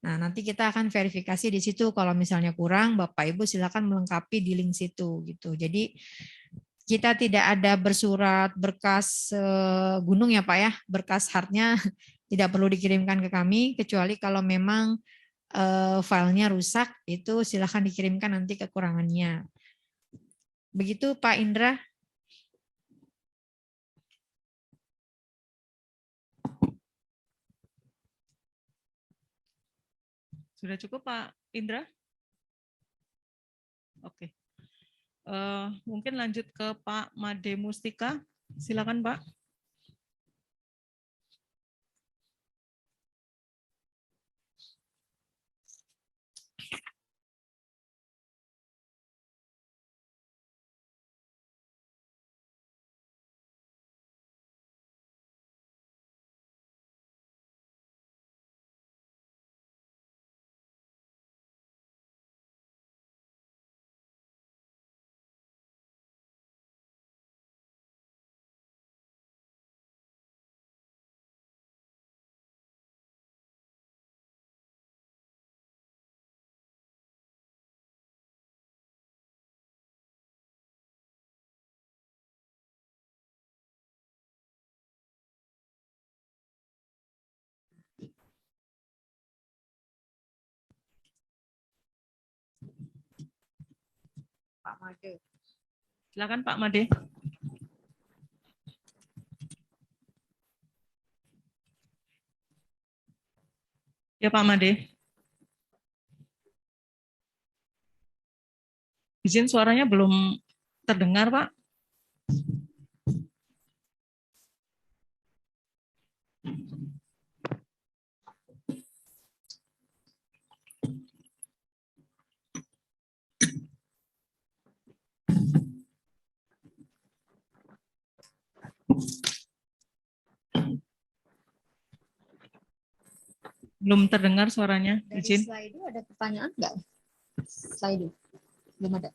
Nah, nanti kita akan verifikasi di situ. Kalau misalnya kurang, Bapak Ibu silakan melengkapi di link situ gitu. Jadi kita tidak ada bersurat berkas gunung ya Pak ya, berkas hardnya tidak perlu dikirimkan ke kami, kecuali kalau memang filenya rusak, itu silahkan dikirimkan nanti kekurangannya. Begitu Pak Indra. Sudah cukup Pak Indra? Oke. Mungkin lanjut ke Pak Made Mustika. Silakan Pak. Pak Made. Silakan Pak Made. Ya Pak Made. Izin suaranya belum terdengar Pak. Belum terdengar suaranya. Dari Izin. slide itu ada pertanyaan enggak? Slide belum ada.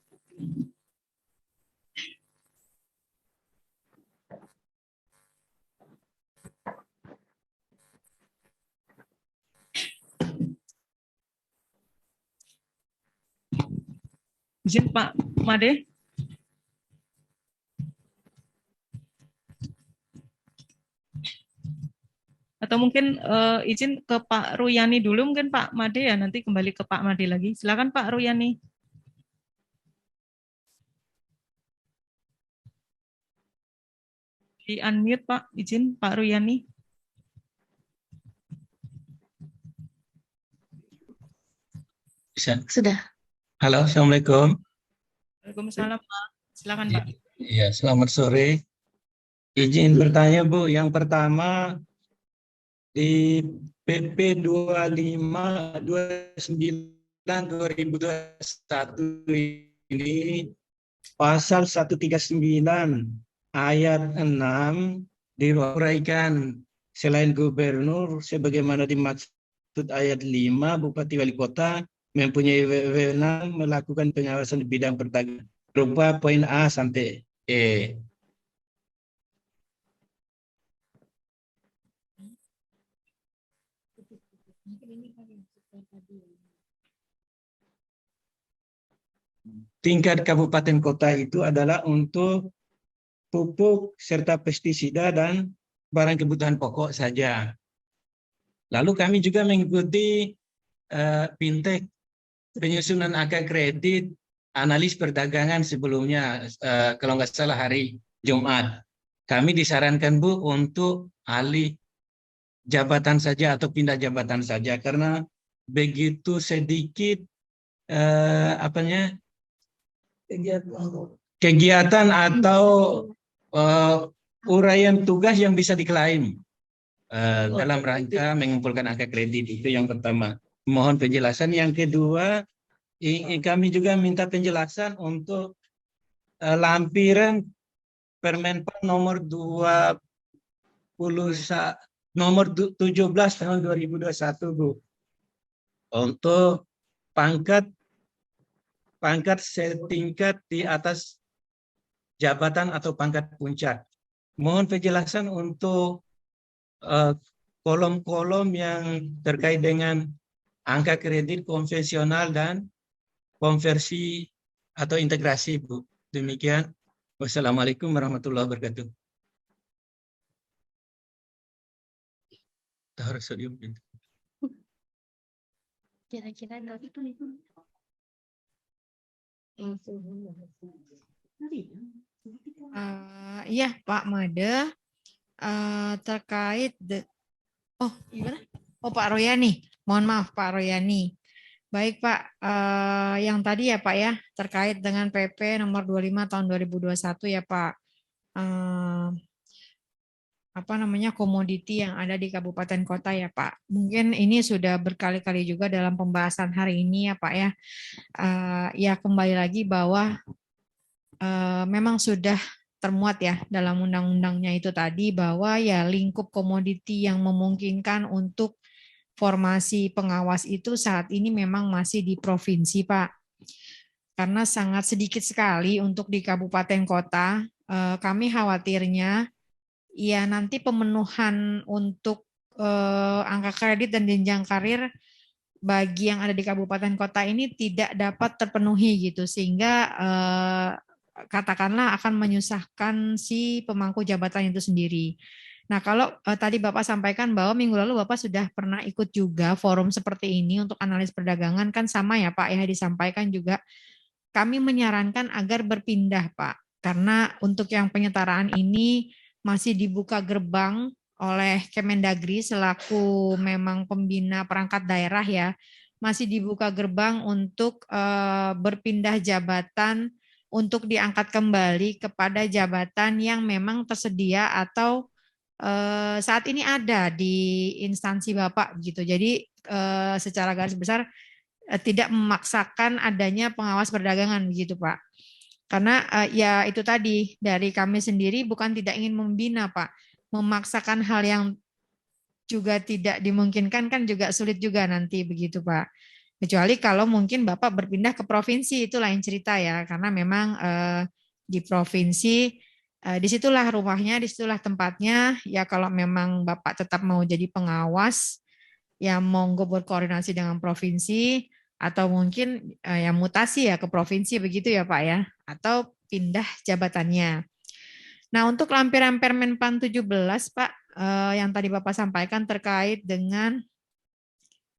Izin Pak Made. Atau mungkin izin ke Pak Ruyani dulu mungkin Pak Made ya, nanti kembali ke Pak Made lagi. Silakan Pak Ruyani. Di unmute Pak, izin Pak Ruyani. Sudah. Halo, Assalamualaikum. Waalaikumsalam Pak. Silakan Pak. Iya, selamat sore. Izin bertanya Bu, yang pertama di PP 2529/2021 ini pasal 139 ayat 6 diuraikan selain gubernur sebagaimana dimaksud ayat 5 Bupati Wali Kota mempunyai wewenang melakukan pengawasan di bidang perdagangan berupa poin A sampai E. Tingkat kabupaten kota itu adalah untuk pupuk serta pestisida dan barang kebutuhan pokok saja. Lalu kami juga mengikuti Fintech, penyusunan angka kredit, analis perdagangan sebelumnya, kalau nggak salah hari Jumat. Kami disarankan Bu untuk alih jabatan saja atau pindah jabatan saja karena begitu sedikit kegiatan atau uraian tugas yang bisa diklaim dalam rangka mengumpulkan angka kredit. Itu yang pertama. Mohon penjelasan. Yang kedua, kami juga minta penjelasan untuk lampiran Permenpan nomor 17 tahun 2021 Bu. Untuk pangkat setingkat di atas jabatan atau pangkat puncak. Mohon penjelasan untuk kolom-kolom yang terkait dengan angka kredit konvensional dan konversi atau integrasi, Bu. Demikian. Wassalamualaikum warahmatullahi wabarakatuh. Kira-kira Iya Pak Made, terkait gimana? Pak Royani, mohon maaf Pak Royani. Baik Pak, yang tadi ya Pak ya, terkait dengan PP nomor 25 tahun 2021 ya Pak. Komoditi yang ada di kabupaten kota ya Pak. Mungkin ini sudah berkali-kali juga dalam pembahasan hari ini ya Pak ya. Ya kembali lagi bahwa memang sudah termuat ya dalam undang-undangnya itu tadi bahwa ya lingkup komoditi yang memungkinkan untuk formasi pengawas itu saat ini memang masih di provinsi Pak. Karena sangat sedikit sekali untuk di kabupaten kota. Kami khawatirnya ya nanti pemenuhan untuk angka kredit dan jenjang karir bagi yang ada di kabupaten kota ini tidak dapat terpenuhi gitu sehingga katakanlah akan menyusahkan si pemangku jabatan itu sendiri. Nah kalau tadi Bapak sampaikan bahwa minggu lalu Bapak sudah pernah ikut juga forum seperti ini untuk analis perdagangan kan sama ya Pak ya disampaikan juga kami menyarankan agar berpindah, Pak. Karena untuk yang penyetaraan ini masih dibuka gerbang oleh Kemendagri selaku memang pembina perangkat daerah ya, masih dibuka gerbang untuk berpindah jabatan untuk diangkat kembali kepada jabatan yang memang tersedia atau saat ini ada di instansi Bapak gitu. Jadi secara garis besar tidak memaksakan adanya pengawas perdagangan begitu Pak. Karena ya itu tadi dari kami sendiri bukan tidak ingin membina Pak, memaksakan hal yang juga tidak dimungkinkan kan juga sulit juga nanti begitu Pak. Kecuali kalau mungkin Bapak berpindah ke provinsi itu lain cerita ya, karena memang di provinsi disitulah rumahnya, disitulah tempatnya. Ya kalau memang Bapak tetap mau jadi pengawas, ya monggo berkoordinasi dengan provinsi atau mungkin yang mutasi ya ke provinsi begitu ya Pak ya, atau pindah jabatannya. Nah untuk lampiran Permenpan 17 Pak, yang tadi Bapak sampaikan terkait dengan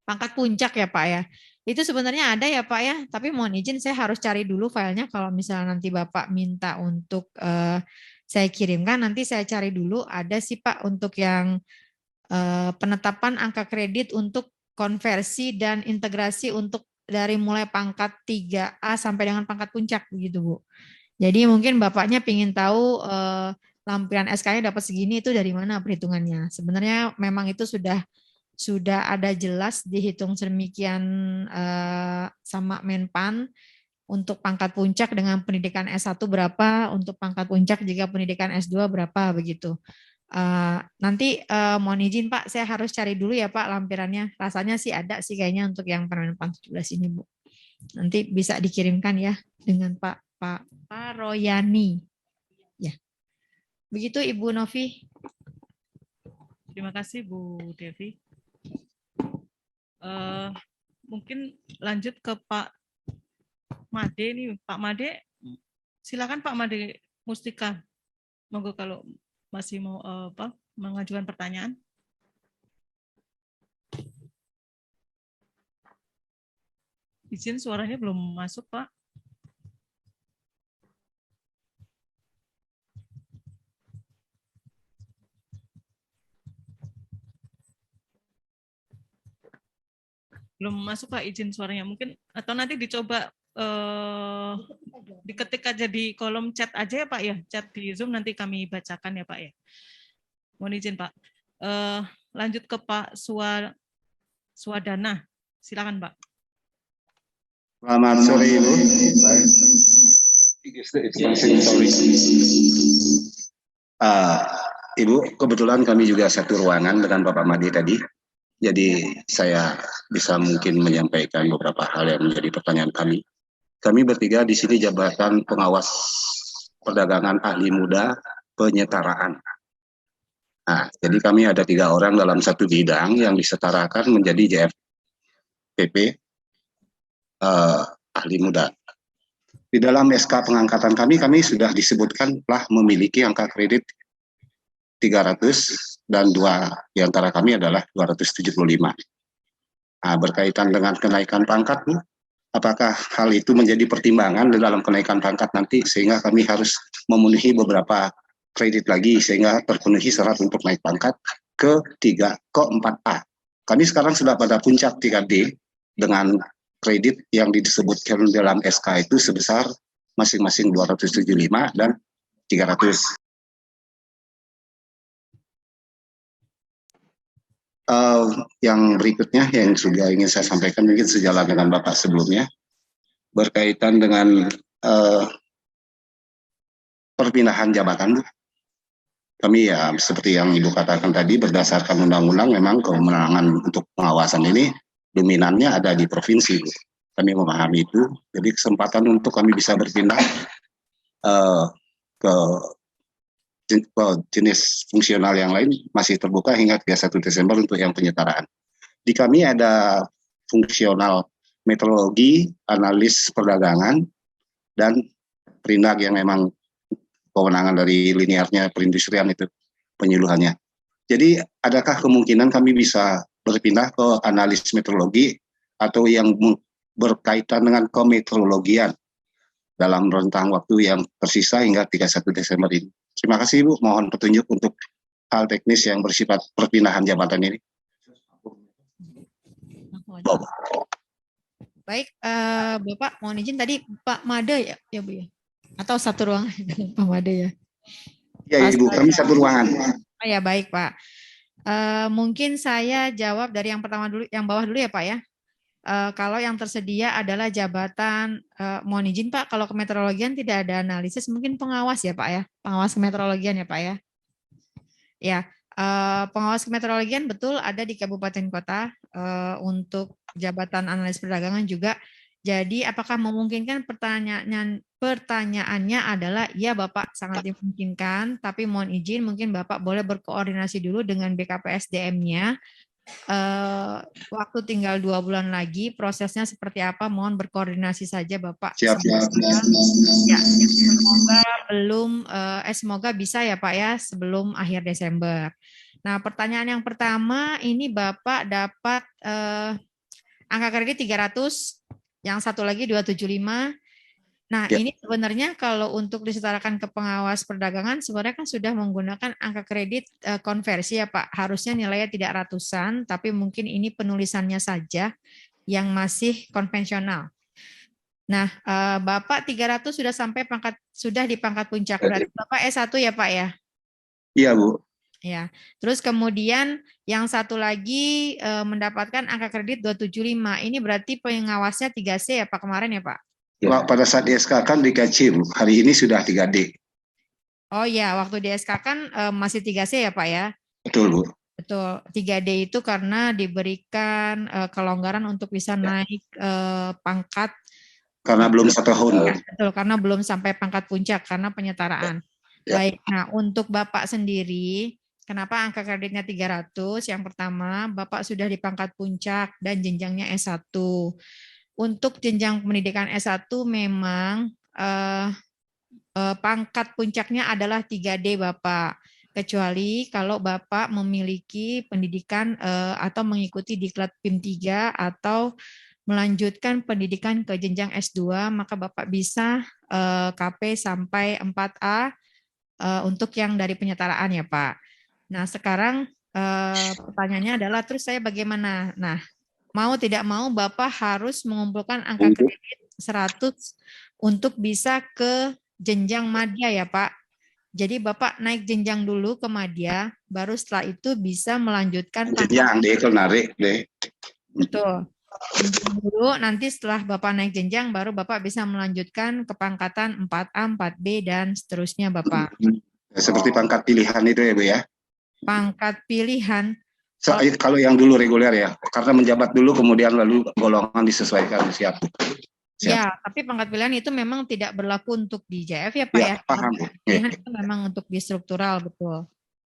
pangkat puncak ya Pak ya. Itu sebenarnya ada ya Pak ya, tapi mohon izin saya harus cari dulu filenya kalau misalnya nanti Bapak minta untuk saya kirimkan, nanti saya cari dulu ada sih Pak untuk yang penetapan angka kredit untuk konversi dan integrasi untuk dari mulai pangkat 3A sampai dengan pangkat puncak begitu Bu. Jadi mungkin Bapaknya ingin tahu lampiran SK-nya dapat segini itu dari mana perhitungannya. Sebenarnya memang itu sudah ada jelas dihitung sedemikian sama Menpan untuk pangkat puncak dengan pendidikan S1 berapa, untuk pangkat puncak jika pendidikan S2 berapa begitu. Nanti mohon izin Pak, saya harus cari dulu ya Pak lampirannya. Rasanya sih ada sih kayaknya untuk yang Permenpan 17 ini Bu. Nanti bisa dikirimkan ya dengan Pak Royani. Ya. Begitu Ibu Novi. Terima kasih Bu Devi. Mungkin lanjut ke Pak Made nih, Pak Made, silakan Pak Made Mustika, monggo kalau masih mau mengajukan pertanyaan. Izin suaranya belum masuk Pak. Belum masuk Pak izin suaranya mungkin, atau nanti dicoba diketik aja di kolom chat aja ya Pak ya, chat di Zoom nanti kami bacakan ya Pak ya. Mohon izin Pak. Lanjut ke Pak Swadana, silakan Pak. Selamat sore Ibu. Ibu, kebetulan kami juga satu ruangan dengan Bapak Made tadi. Jadi saya bisa mungkin menyampaikan beberapa hal yang menjadi pertanyaan kami. Kami bertiga di sini jabatan pengawas perdagangan ahli muda penyetaraan. Nah, jadi kami ada 3 orang dalam satu bidang yang disetarakan menjadi JFPP ahli muda. Di dalam SK pengangkatan kami sudah disebutkan telah memiliki angka kredit 300 dan 2 di antara kami adalah 275. Nah, berkaitan dengan kenaikan pangkat, Bu, apakah hal itu menjadi pertimbangan di dalam kenaikan pangkat nanti sehingga kami harus memenuhi beberapa kredit lagi sehingga terpenuhi syarat untuk naik pangkat ke 4A. Kami sekarang sudah pada puncak 3D dengan kredit yang disebutkan dalam SK itu sebesar masing-masing 275 dan 300. Yang berikutnya yang sudah ingin saya sampaikan mungkin sejalan dengan Bapak sebelumnya berkaitan dengan perpindahan jabatan. Kami ya seperti yang Ibu katakan tadi berdasarkan undang-undang memang kewenangan untuk pengawasan ini dominannya ada di provinsi. Kami memahami itu, jadi kesempatan untuk kami bisa berpindah ke jenis fungsional yang lain masih terbuka hingga 31 Desember untuk yang penyetaraan. Di kami ada fungsional meteorologi, analis perdagangan, dan perindak yang memang kewenangan dari linearnya perindustrian itu penyuluhannya. Jadi adakah kemungkinan kami bisa berpindah ke analis meteorologi atau yang berkaitan dengan kemeteorologian dalam rentang waktu yang tersisa hingga 31 Desember ini. Terima kasih Ibu, mohon petunjuk untuk hal teknis yang bersifat perpindahan jabatan ini. Baik, Bapak mohon izin tadi Pak Made ya Bu ya? Atau satu ruangan dengan Pak Made ya? Ya Ibu, kami satu ruangan. Oh ya baik Pak. Mungkin saya jawab dari yang pertama dulu, yang bawah dulu ya Pak ya. Kalau yang tersedia adalah jabatan, mohon izin Pak, kalau kemeteorologian tidak ada analisis, mungkin pengawas ya Pak ya, pengawas kemeteorologian ya Pak ya. Ya, pengawas kemeteorologian betul ada di kabupaten kota, untuk jabatan analis perdagangan juga. Jadi apakah memungkinkan, pertanyaannya adalah ya Bapak sangat dimungkinkan, tapi mohon izin mungkin Bapak boleh berkoordinasi dulu dengan BKPSDM-nya. Waktu tinggal 2 bulan lagi, prosesnya seperti apa, mohon berkoordinasi saja Bapak. Siap. Ya, semoga bisa ya Pak ya sebelum akhir Desember. Nah, pertanyaan yang pertama ini Bapak dapat angka kredit 300, yang satu lagi 275. Nah, Ya. ini sebenarnya kalau untuk disetarakan ke pengawas perdagangan sebenarnya kan sudah menggunakan angka kredit konversi ya Pak. Harusnya nilainya tidak ratusan, tapi mungkin ini penulisannya saja yang masih konvensional. Nah, Bapak 300 sudah di pangkat puncak. Berarti Bapak S1 ya Pak ya? Iya Bu. Ya. Terus kemudian yang satu lagi mendapatkan angka kredit 275. Ini berarti pengawasnya 3C ya Pak kemarin ya Pak? Pada saat di SK kan 3C Bu, hari ini sudah 3D. Oh ya, waktu di SK kan masih 3C ya Pak ya? Betul Bu. Betul, 3D itu karena diberikan kelonggaran untuk bisa naik pangkat. Karena belum 1 tahun. Betul, karena belum sampai pangkat puncak, karena penyetaraan. Ya. Baik, nah untuk Bapak sendiri, kenapa angka kreditnya 300? Yang pertama, Bapak sudah di pangkat puncak dan jenjangnya S1. Untuk jenjang pendidikan S1 memang pangkat puncaknya adalah 3D Bapak. Kecuali kalau Bapak memiliki pendidikan atau mengikuti diklat PIM 3 atau melanjutkan pendidikan ke jenjang S2, maka Bapak bisa KP sampai 4A untuk yang dari penyetaraan ya Pak. Nah sekarang pertanyaannya adalah terus saya bagaimana? Nah mau tidak mau Bapak harus mengumpulkan angka kredit 100 untuk bisa ke jenjang madya ya Pak. Jadi Bapak naik jenjang dulu ke madya, baru setelah itu bisa melanjutkan Jenjang deh, kalau narik deh. Betul. Jenjang dulu, nanti setelah Bapak naik jenjang, baru Bapak bisa melanjutkan ke pangkatan 4A, 4B, dan seterusnya Bapak. Seperti pangkat pilihan itu ya Bu ya? Pangkat pilihan. Kalau yang dulu reguler ya, karena menjabat dulu kemudian lalu golongan disesuaikan. Siap. Ya, tapi pangkat pilihan itu memang tidak berlaku untuk di JF ya Pak ya? Paham Bu. Pilihan itu memang untuk di struktural, betul.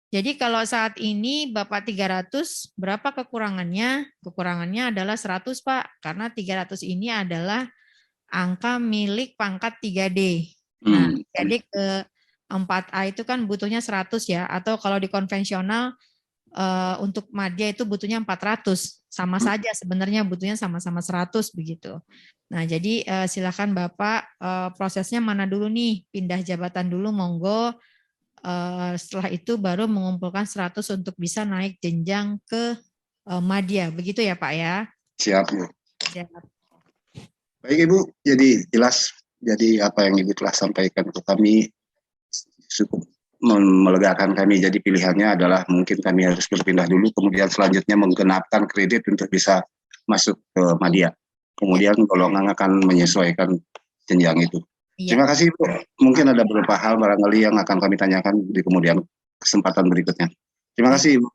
Jadi kalau saat ini Bapak 300, berapa kekurangannya? Kekurangannya adalah 100 Pak, karena 300 ini adalah angka milik pangkat 3D. Nah, jadi ke 4A itu kan butuhnya 100 ya, atau kalau di konvensional untuk madya itu butuhnya 400. Sama saja sebenarnya butuhnya sama-sama 100 begitu. Nah, jadi silakan Bapak prosesnya mana dulu nih? Pindah jabatan dulu monggo. Setelah itu baru mengumpulkan 100 untuk bisa naik jenjang ke madya. Begitu ya Pak ya? Siap Bu. Siap. Baik Ibu, jadi jelas. Jadi apa yang Ibu telah sampaikan ke kami cukup melegakan kami. Jadi pilihannya adalah mungkin kami harus berpindah dulu, kemudian selanjutnya menggenapkan kredit untuk bisa masuk ke madya. Kemudian golongan akan menyesuaikan jenjang itu. Iya. Terima kasih Bu. Mungkin ada beberapa hal barangkali yang akan kami tanyakan di kemudian kesempatan berikutnya. Terima kasih Ibu.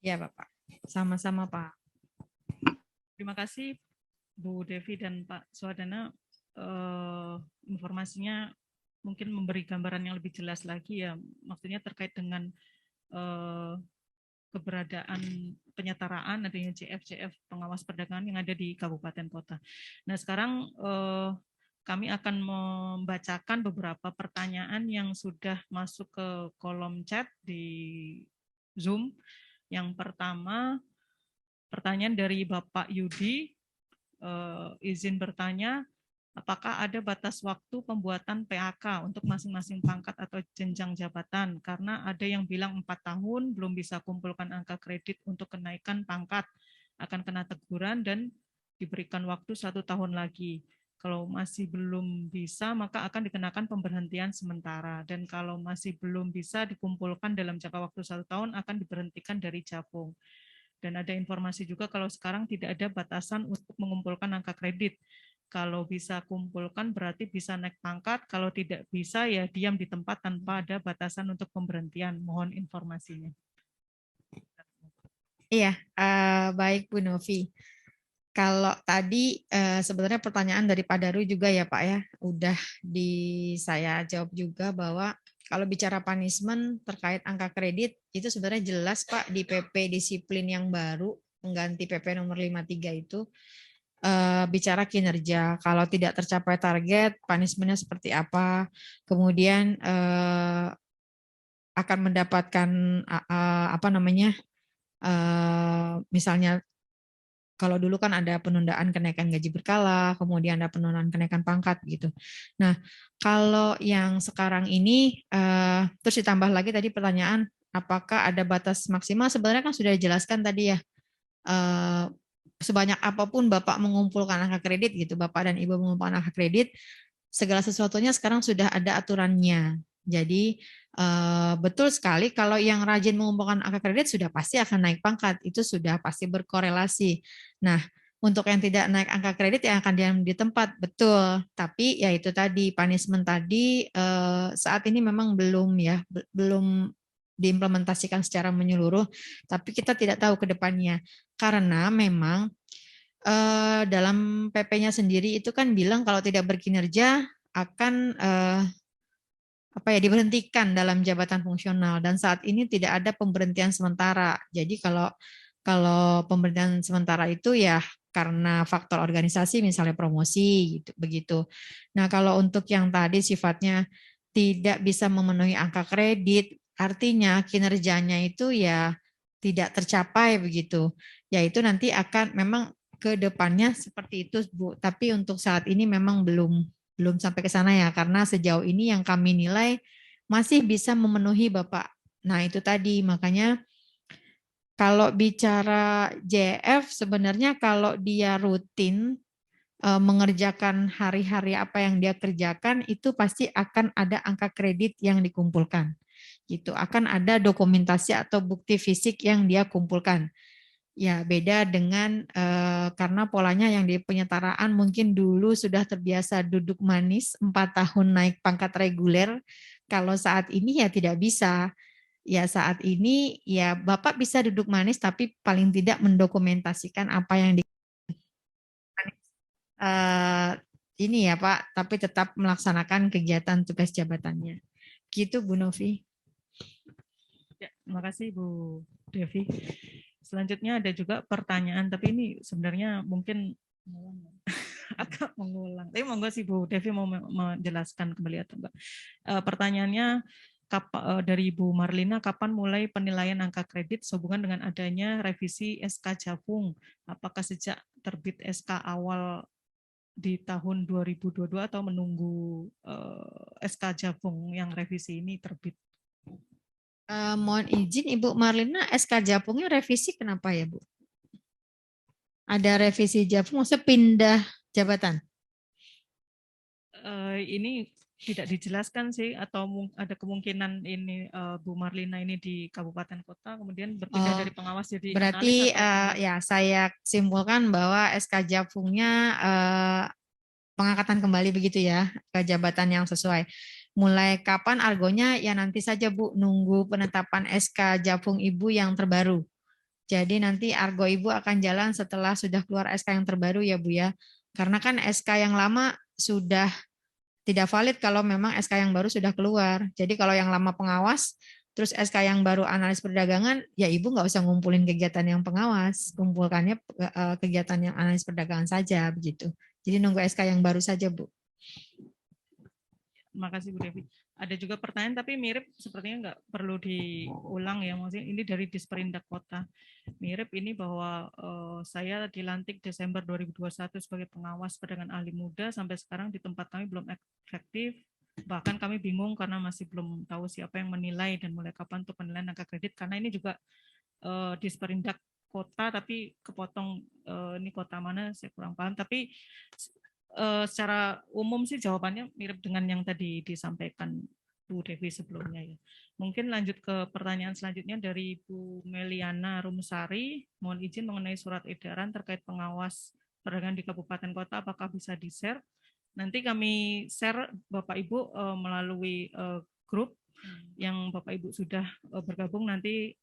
Iya Bapak. Sama-sama Pak. Terima kasih Bu Devi dan Pak Swadana. Informasinya mungkin memberi gambaran yang lebih jelas lagi ya. Maksudnya terkait dengan keberadaan penyetaraan adanya JF pengawas perdagangan yang ada di kabupaten kota. Nah sekarang kami akan membacakan beberapa pertanyaan yang sudah masuk ke kolom chat di Zoom. Yang pertama, pertanyaan dari Bapak Yudi, izin bertanya, apakah ada batas waktu pembuatan PAK untuk masing-masing pangkat atau jenjang jabatan? Karena ada yang bilang 4 tahun belum bisa kumpulkan angka kredit untuk kenaikan pangkat, akan kena teguran dan diberikan waktu 1 tahun lagi. Kalau masih belum bisa, maka akan dikenakan pemberhentian sementara. Dan kalau masih belum bisa dikumpulkan dalam jangka waktu 1 tahun, akan diberhentikan dari Japung. Dan ada informasi juga kalau sekarang tidak ada batasan untuk mengumpulkan angka kredit. Kalau bisa kumpulkan berarti bisa naik pangkat, kalau tidak bisa ya diam di tempat tanpa ada batasan untuk pemberhentian. Mohon informasinya. Iya, baik Bu Novi. Kalau tadi sebenarnya pertanyaan dari Pak Daru juga ya Pak ya, udah saya jawab juga bahwa kalau bicara punishment terkait angka kredit itu sebenarnya jelas Pak di PP disiplin yang baru pengganti PP nomor 53 itu bicara kinerja. Kalau tidak tercapai target, punishment-nya seperti apa, kemudian akan mendapatkan apa namanya, misalnya kalau dulu kan ada penundaan kenaikan gaji berkala, kemudian ada penundaan kenaikan pangkat gitu. Nah, kalau yang sekarang ini terus ditambah lagi tadi pertanyaan, apakah ada batas maksimal? Sebenarnya kan sudah dijelaskan tadi ya. Sebanyak apapun Bapak mengumpulkan angka kredit gitu, Bapak dan Ibu mengumpulkan angka kredit, segala sesuatunya sekarang sudah ada aturannya. Jadi betul sekali kalau yang rajin mengumpulkan angka kredit sudah pasti akan naik pangkat, itu sudah pasti berkorelasi. Nah, untuk yang tidak naik angka kredit yang akan diam di tempat, betul. Tapi ya itu tadi punishment tadi saat ini memang belum diimplementasikan secara menyeluruh, tapi kita tidak tahu ke depannya. Karena memang dalam PP-nya sendiri itu kan bilang kalau tidak berkinerja akan diberhentikan dalam jabatan fungsional, dan saat ini tidak ada pemberhentian sementara. Jadi kalau pemberhentian sementara itu ya karena faktor organisasi misalnya promosi gitu begitu. Nah, kalau untuk yang tadi sifatnya tidak bisa memenuhi angka kredit, artinya kinerjanya itu ya tidak tercapai begitu. Yaitu nanti akan memang ke depannya seperti itu, Bu. Tapi untuk saat ini memang belum sampai ke sana ya, karena sejauh ini yang kami nilai masih bisa memenuhi Bapak. Nah, itu tadi makanya kalau bicara JF sebenarnya kalau dia rutin mengerjakan hari-hari apa yang dia kerjakan itu pasti akan ada angka kredit yang dikumpulkan. Gitu. Akan ada dokumentasi atau bukti fisik yang dia kumpulkan. Ya, beda dengan karena polanya yang di penyetaraan mungkin dulu sudah terbiasa duduk manis 4 tahun naik pangkat reguler. Kalau saat ini ya tidak bisa. Ya saat ini ya Bapak bisa duduk manis tapi paling tidak mendokumentasikan apa yang ini ya Pak, tapi tetap melaksanakan kegiatan tugas jabatannya. Gitu Bu Novi. Ya, terima kasih Bu Devi. Selanjutnya ada juga pertanyaan, tapi ini sebenarnya mungkin agak mengulang. Tapi monggo sih Bu Devi mau menjelaskan kembali atau enggak. Pertanyaannya dari Bu Marlina, kapan mulai penilaian angka kredit sehubungan dengan adanya revisi SK Japung? Apakah sejak terbit SK awal di tahun 2022 atau menunggu SK Japung yang revisi ini terbit? Mohon izin Ibu Marlina, SK Japungnya revisi kenapa ya Bu? Ada revisi Japung, maksudnya pindah jabatan? Ini tidak dijelaskan sih, atau ada kemungkinan ini Bu Marlina ini di kabupaten kota kemudian berpindah dari pengawas jadi berarti analis, ya saya simpulkan bahwa SK Japungnya pengangkatan kembali begitu ya ke jabatan yang sesuai. Mulai kapan argonya ya nanti saja Bu, nunggu penetapan SK Japung Ibu yang terbaru. Jadi nanti argo Ibu akan jalan setelah sudah keluar SK yang terbaru ya Bu ya. Karena kan SK yang lama sudah tidak valid kalau memang SK yang baru sudah keluar. Jadi kalau yang lama pengawas, terus SK yang baru analis perdagangan, ya Ibu nggak usah ngumpulin kegiatan yang pengawas, kumpulkannya kegiatan yang analis perdagangan saja begitu. Jadi nunggu SK yang baru saja Bu. Terima kasih Bu Devi. ada juga pertanyaan tapi mirip, sepertinya nggak perlu diulang ya, maksudnya ini dari Disperindak Kota. Mirip ini bahwa saya dilantik Desember 2021 sebagai pengawas perdagangan ahli muda, sampai sekarang di tempat kami belum efektif, bahkan kami bingung karena masih belum tahu siapa yang menilai dan mulai kapan untuk penilaian angka kredit, karena ini juga Disperindak Kota tapi kepotong ini kota mana saya kurang paham, tapi secara umum sih jawabannya mirip dengan yang tadi disampaikan Bu Devi sebelumnya ya. Mungkin lanjut ke pertanyaan selanjutnya dari Bu Meliana Rumsari, mohon izin mengenai surat edaran terkait pengawas perdagangan di kabupaten kota, apakah bisa di-share? Nanti kami share Bapak Ibu melalui grup yang Bapak Ibu sudah bergabung, nanti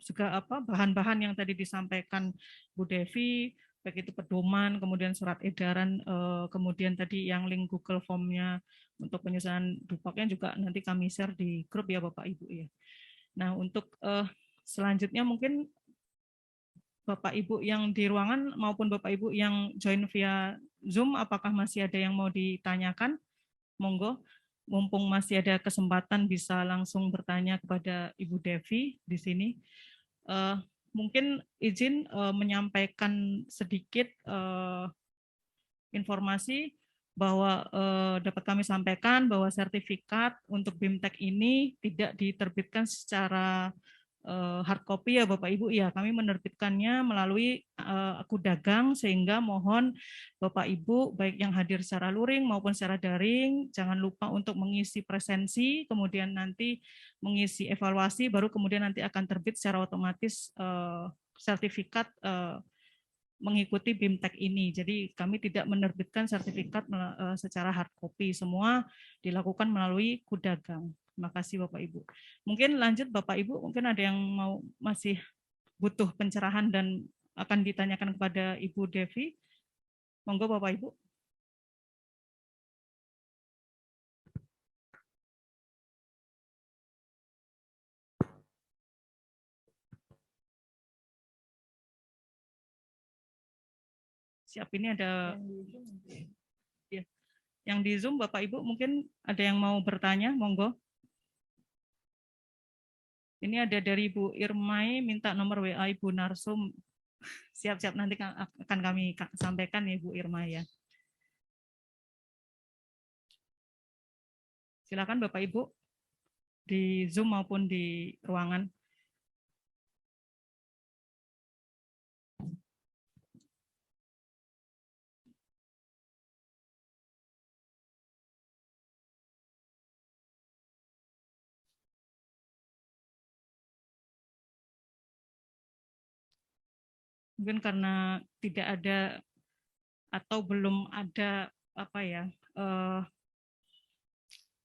juga bahan-bahan yang tadi disampaikan Bu Devi, baik itu pedoman, kemudian surat edaran, kemudian tadi yang link Google Form-nya untuk penyusunan dupaknya juga nanti kami share di grup ya Bapak Ibu ya. Nah untuk selanjutnya mungkin Bapak Ibu yang di ruangan maupun Bapak Ibu yang join via Zoom, apakah masih ada yang mau ditanyakan? Monggo, mumpung masih ada kesempatan bisa langsung bertanya kepada Ibu Devi di sini. Mungkin izin menyampaikan sedikit informasi bahwa dapat kami sampaikan bahwa sertifikat untuk BIMTEK ini tidak diterbitkan secara hard copy ya Bapak Ibu ya, kami menerbitkannya melalui akun dagang, sehingga mohon Bapak Ibu baik yang hadir secara luring maupun secara daring jangan lupa untuk mengisi presensi, kemudian nanti mengisi evaluasi, baru kemudian nanti akan terbit secara otomatis sertifikat mengikuti BIMTEK ini. Jadi kami tidak menerbitkan sertifikat secara hard copy, semua dilakukan melalui Kudagang. Terima kasih Bapak Ibu. Mungkin lanjut Bapak Ibu, mungkin ada yang mau masih butuh pencerahan dan akan ditanyakan kepada Ibu Devi. Monggo Bapak Ibu. Siap, ini ada yang di Zoom Bapak Ibu, mungkin ada yang mau bertanya, monggo. Ini ada dari Bu Irmai, minta nomor WA Ibu Narsum. Siap-siap, nanti akan kami sampaikan ya Bu Irmai ya. Silakan Bapak Ibu di Zoom maupun di ruangan. Mungkin karena tidak ada atau belum ada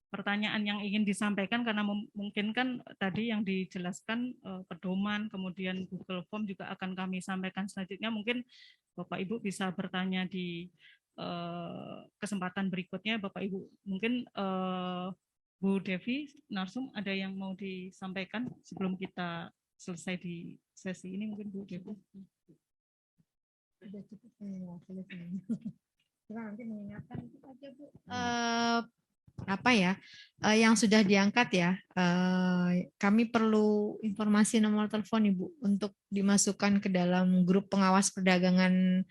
pertanyaan yang ingin disampaikan, karena mungkin kan tadi yang dijelaskan pedoman, kemudian Google Form juga akan kami sampaikan selanjutnya. Mungkin Bapak Ibu bisa bertanya di kesempatan berikutnya Bapak Ibu. Mungkin Bu Devi Narsum ada yang mau disampaikan sebelum kita selesai di sesi ini, mungkin Bu Devi. Sudah cukup semua, selesai. Nanti mengingatkan itu aja Bu. Yang sudah diangkat ya, kami perlu informasi nomor telepon Ibu untuk dimasukkan ke dalam grup pengawas perdagangan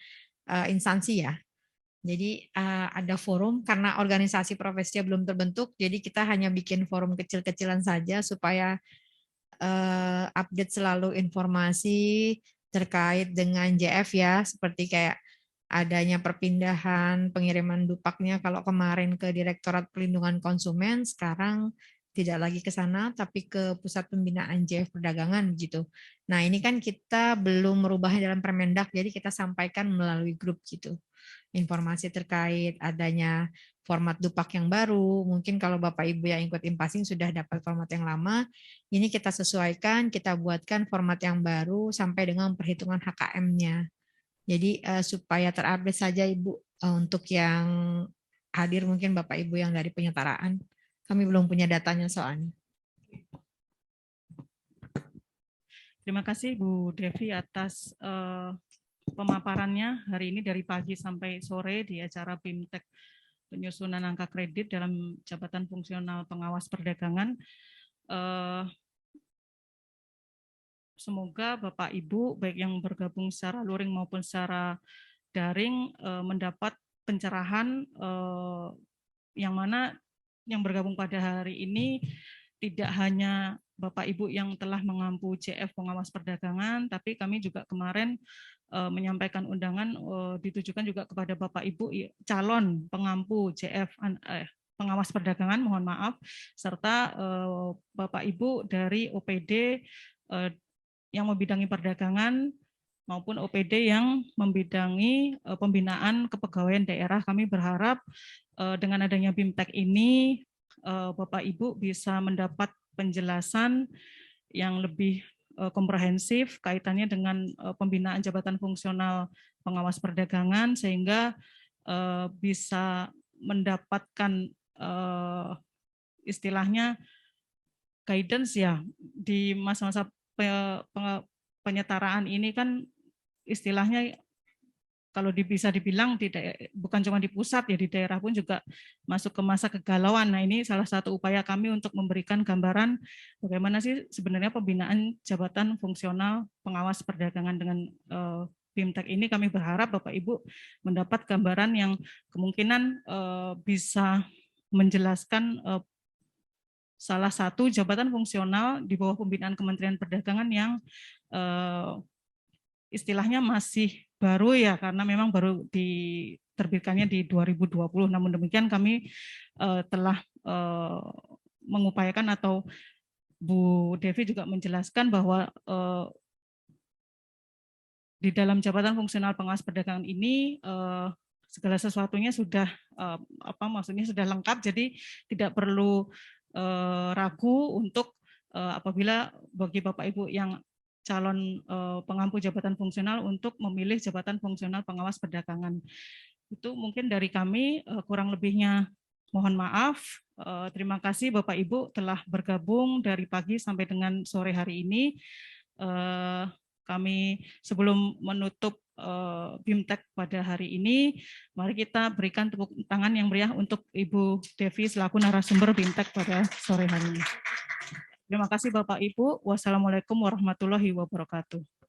instansi ya. Jadi ada forum, karena organisasi profesinya belum terbentuk, jadi kita hanya bikin forum kecil-kecilan saja supaya update selalu informasi terkait dengan JF ya, seperti kayak adanya perpindahan pengiriman dupaknya, kalau kemarin ke Direktorat Perlindungan Konsumen, sekarang tidak lagi ke sana tapi ke Pusat Pembinaan JF Perdagangan gitu. Nah, ini kan kita belum merubahnya dalam Permendak, jadi kita sampaikan melalui grup gitu. Informasi terkait adanya format dupak yang baru, mungkin kalau Bapak Ibu yang ikut impasing sudah dapat format yang lama, ini kita sesuaikan, kita buatkan format yang baru sampai dengan perhitungan HKM-nya. Jadi supaya terupdate saja Ibu, untuk yang hadir mungkin Bapak Ibu yang dari penyetaraan, kami belum punya datanya soalnya. Terima kasih Bu Devi atas pemaparannya hari ini dari pagi sampai sore di acara BIMTEK penyusunan angka kredit dalam jabatan fungsional pengawas perdagangan. Semoga Bapak Ibu baik yang bergabung secara luring maupun secara daring mendapat pencerahan yang mana yang bergabung pada hari ini tidak hanya Bapak Ibu yang telah mengampu CF pengawas perdagangan, tapi kami juga kemarin menyampaikan undangan ditujukan juga kepada Bapak Ibu calon pengampu CF pengawas perdagangan, mohon maaf, serta Bapak Ibu dari OPD yang membidangi perdagangan maupun OPD yang membidangi pembinaan kepegawaian daerah. Kami berharap dengan adanya BIMTEK ini Bapak Ibu bisa mendapat penjelasan yang lebih komprehensif kaitannya dengan pembinaan jabatan fungsional pengawas perdagangan sehingga bisa mendapatkan istilahnya guidance ya di masa-masa penyetaraan ini kan istilahnya kalau bisa dibilang bukan cuma di pusat ya, di daerah pun juga masuk ke masa kegalauan. Nah, ini salah satu upaya kami untuk memberikan gambaran bagaimana sih sebenarnya pembinaan jabatan fungsional pengawas perdagangan dengan BIMTEK ini. Kami berharap Bapak Ibu mendapat gambaran yang kemungkinan bisa menjelaskan salah satu jabatan fungsional di bawah pembinaan Kementerian Perdagangan yang istilahnya masih baru ya, karena memang baru diterbitkannya di 2020. Namun demikian kami telah mengupayakan atau Bu Devi juga menjelaskan bahwa di dalam jabatan fungsional pengawas perdagangan ini segala sesuatunya sudah sudah lengkap, jadi tidak perlu ragu untuk apabila bagi Bapak Ibu yang calon pengampu jabatan fungsional untuk memilih jabatan fungsional pengawas perdagangan. Itu mungkin dari kami, kurang lebihnya mohon maaf. Terima kasih Bapak Ibu telah bergabung dari pagi sampai dengan sore hari ini. Kami sebelum menutup BIMTEK pada hari ini, mari kita berikan tepuk tangan yang meriah untuk Ibu Devi selaku narasumber BIMTEK pada sore hari ini. Terima kasih Bapak Ibu. Wassalamualaikum warahmatullahi wabarakatuh.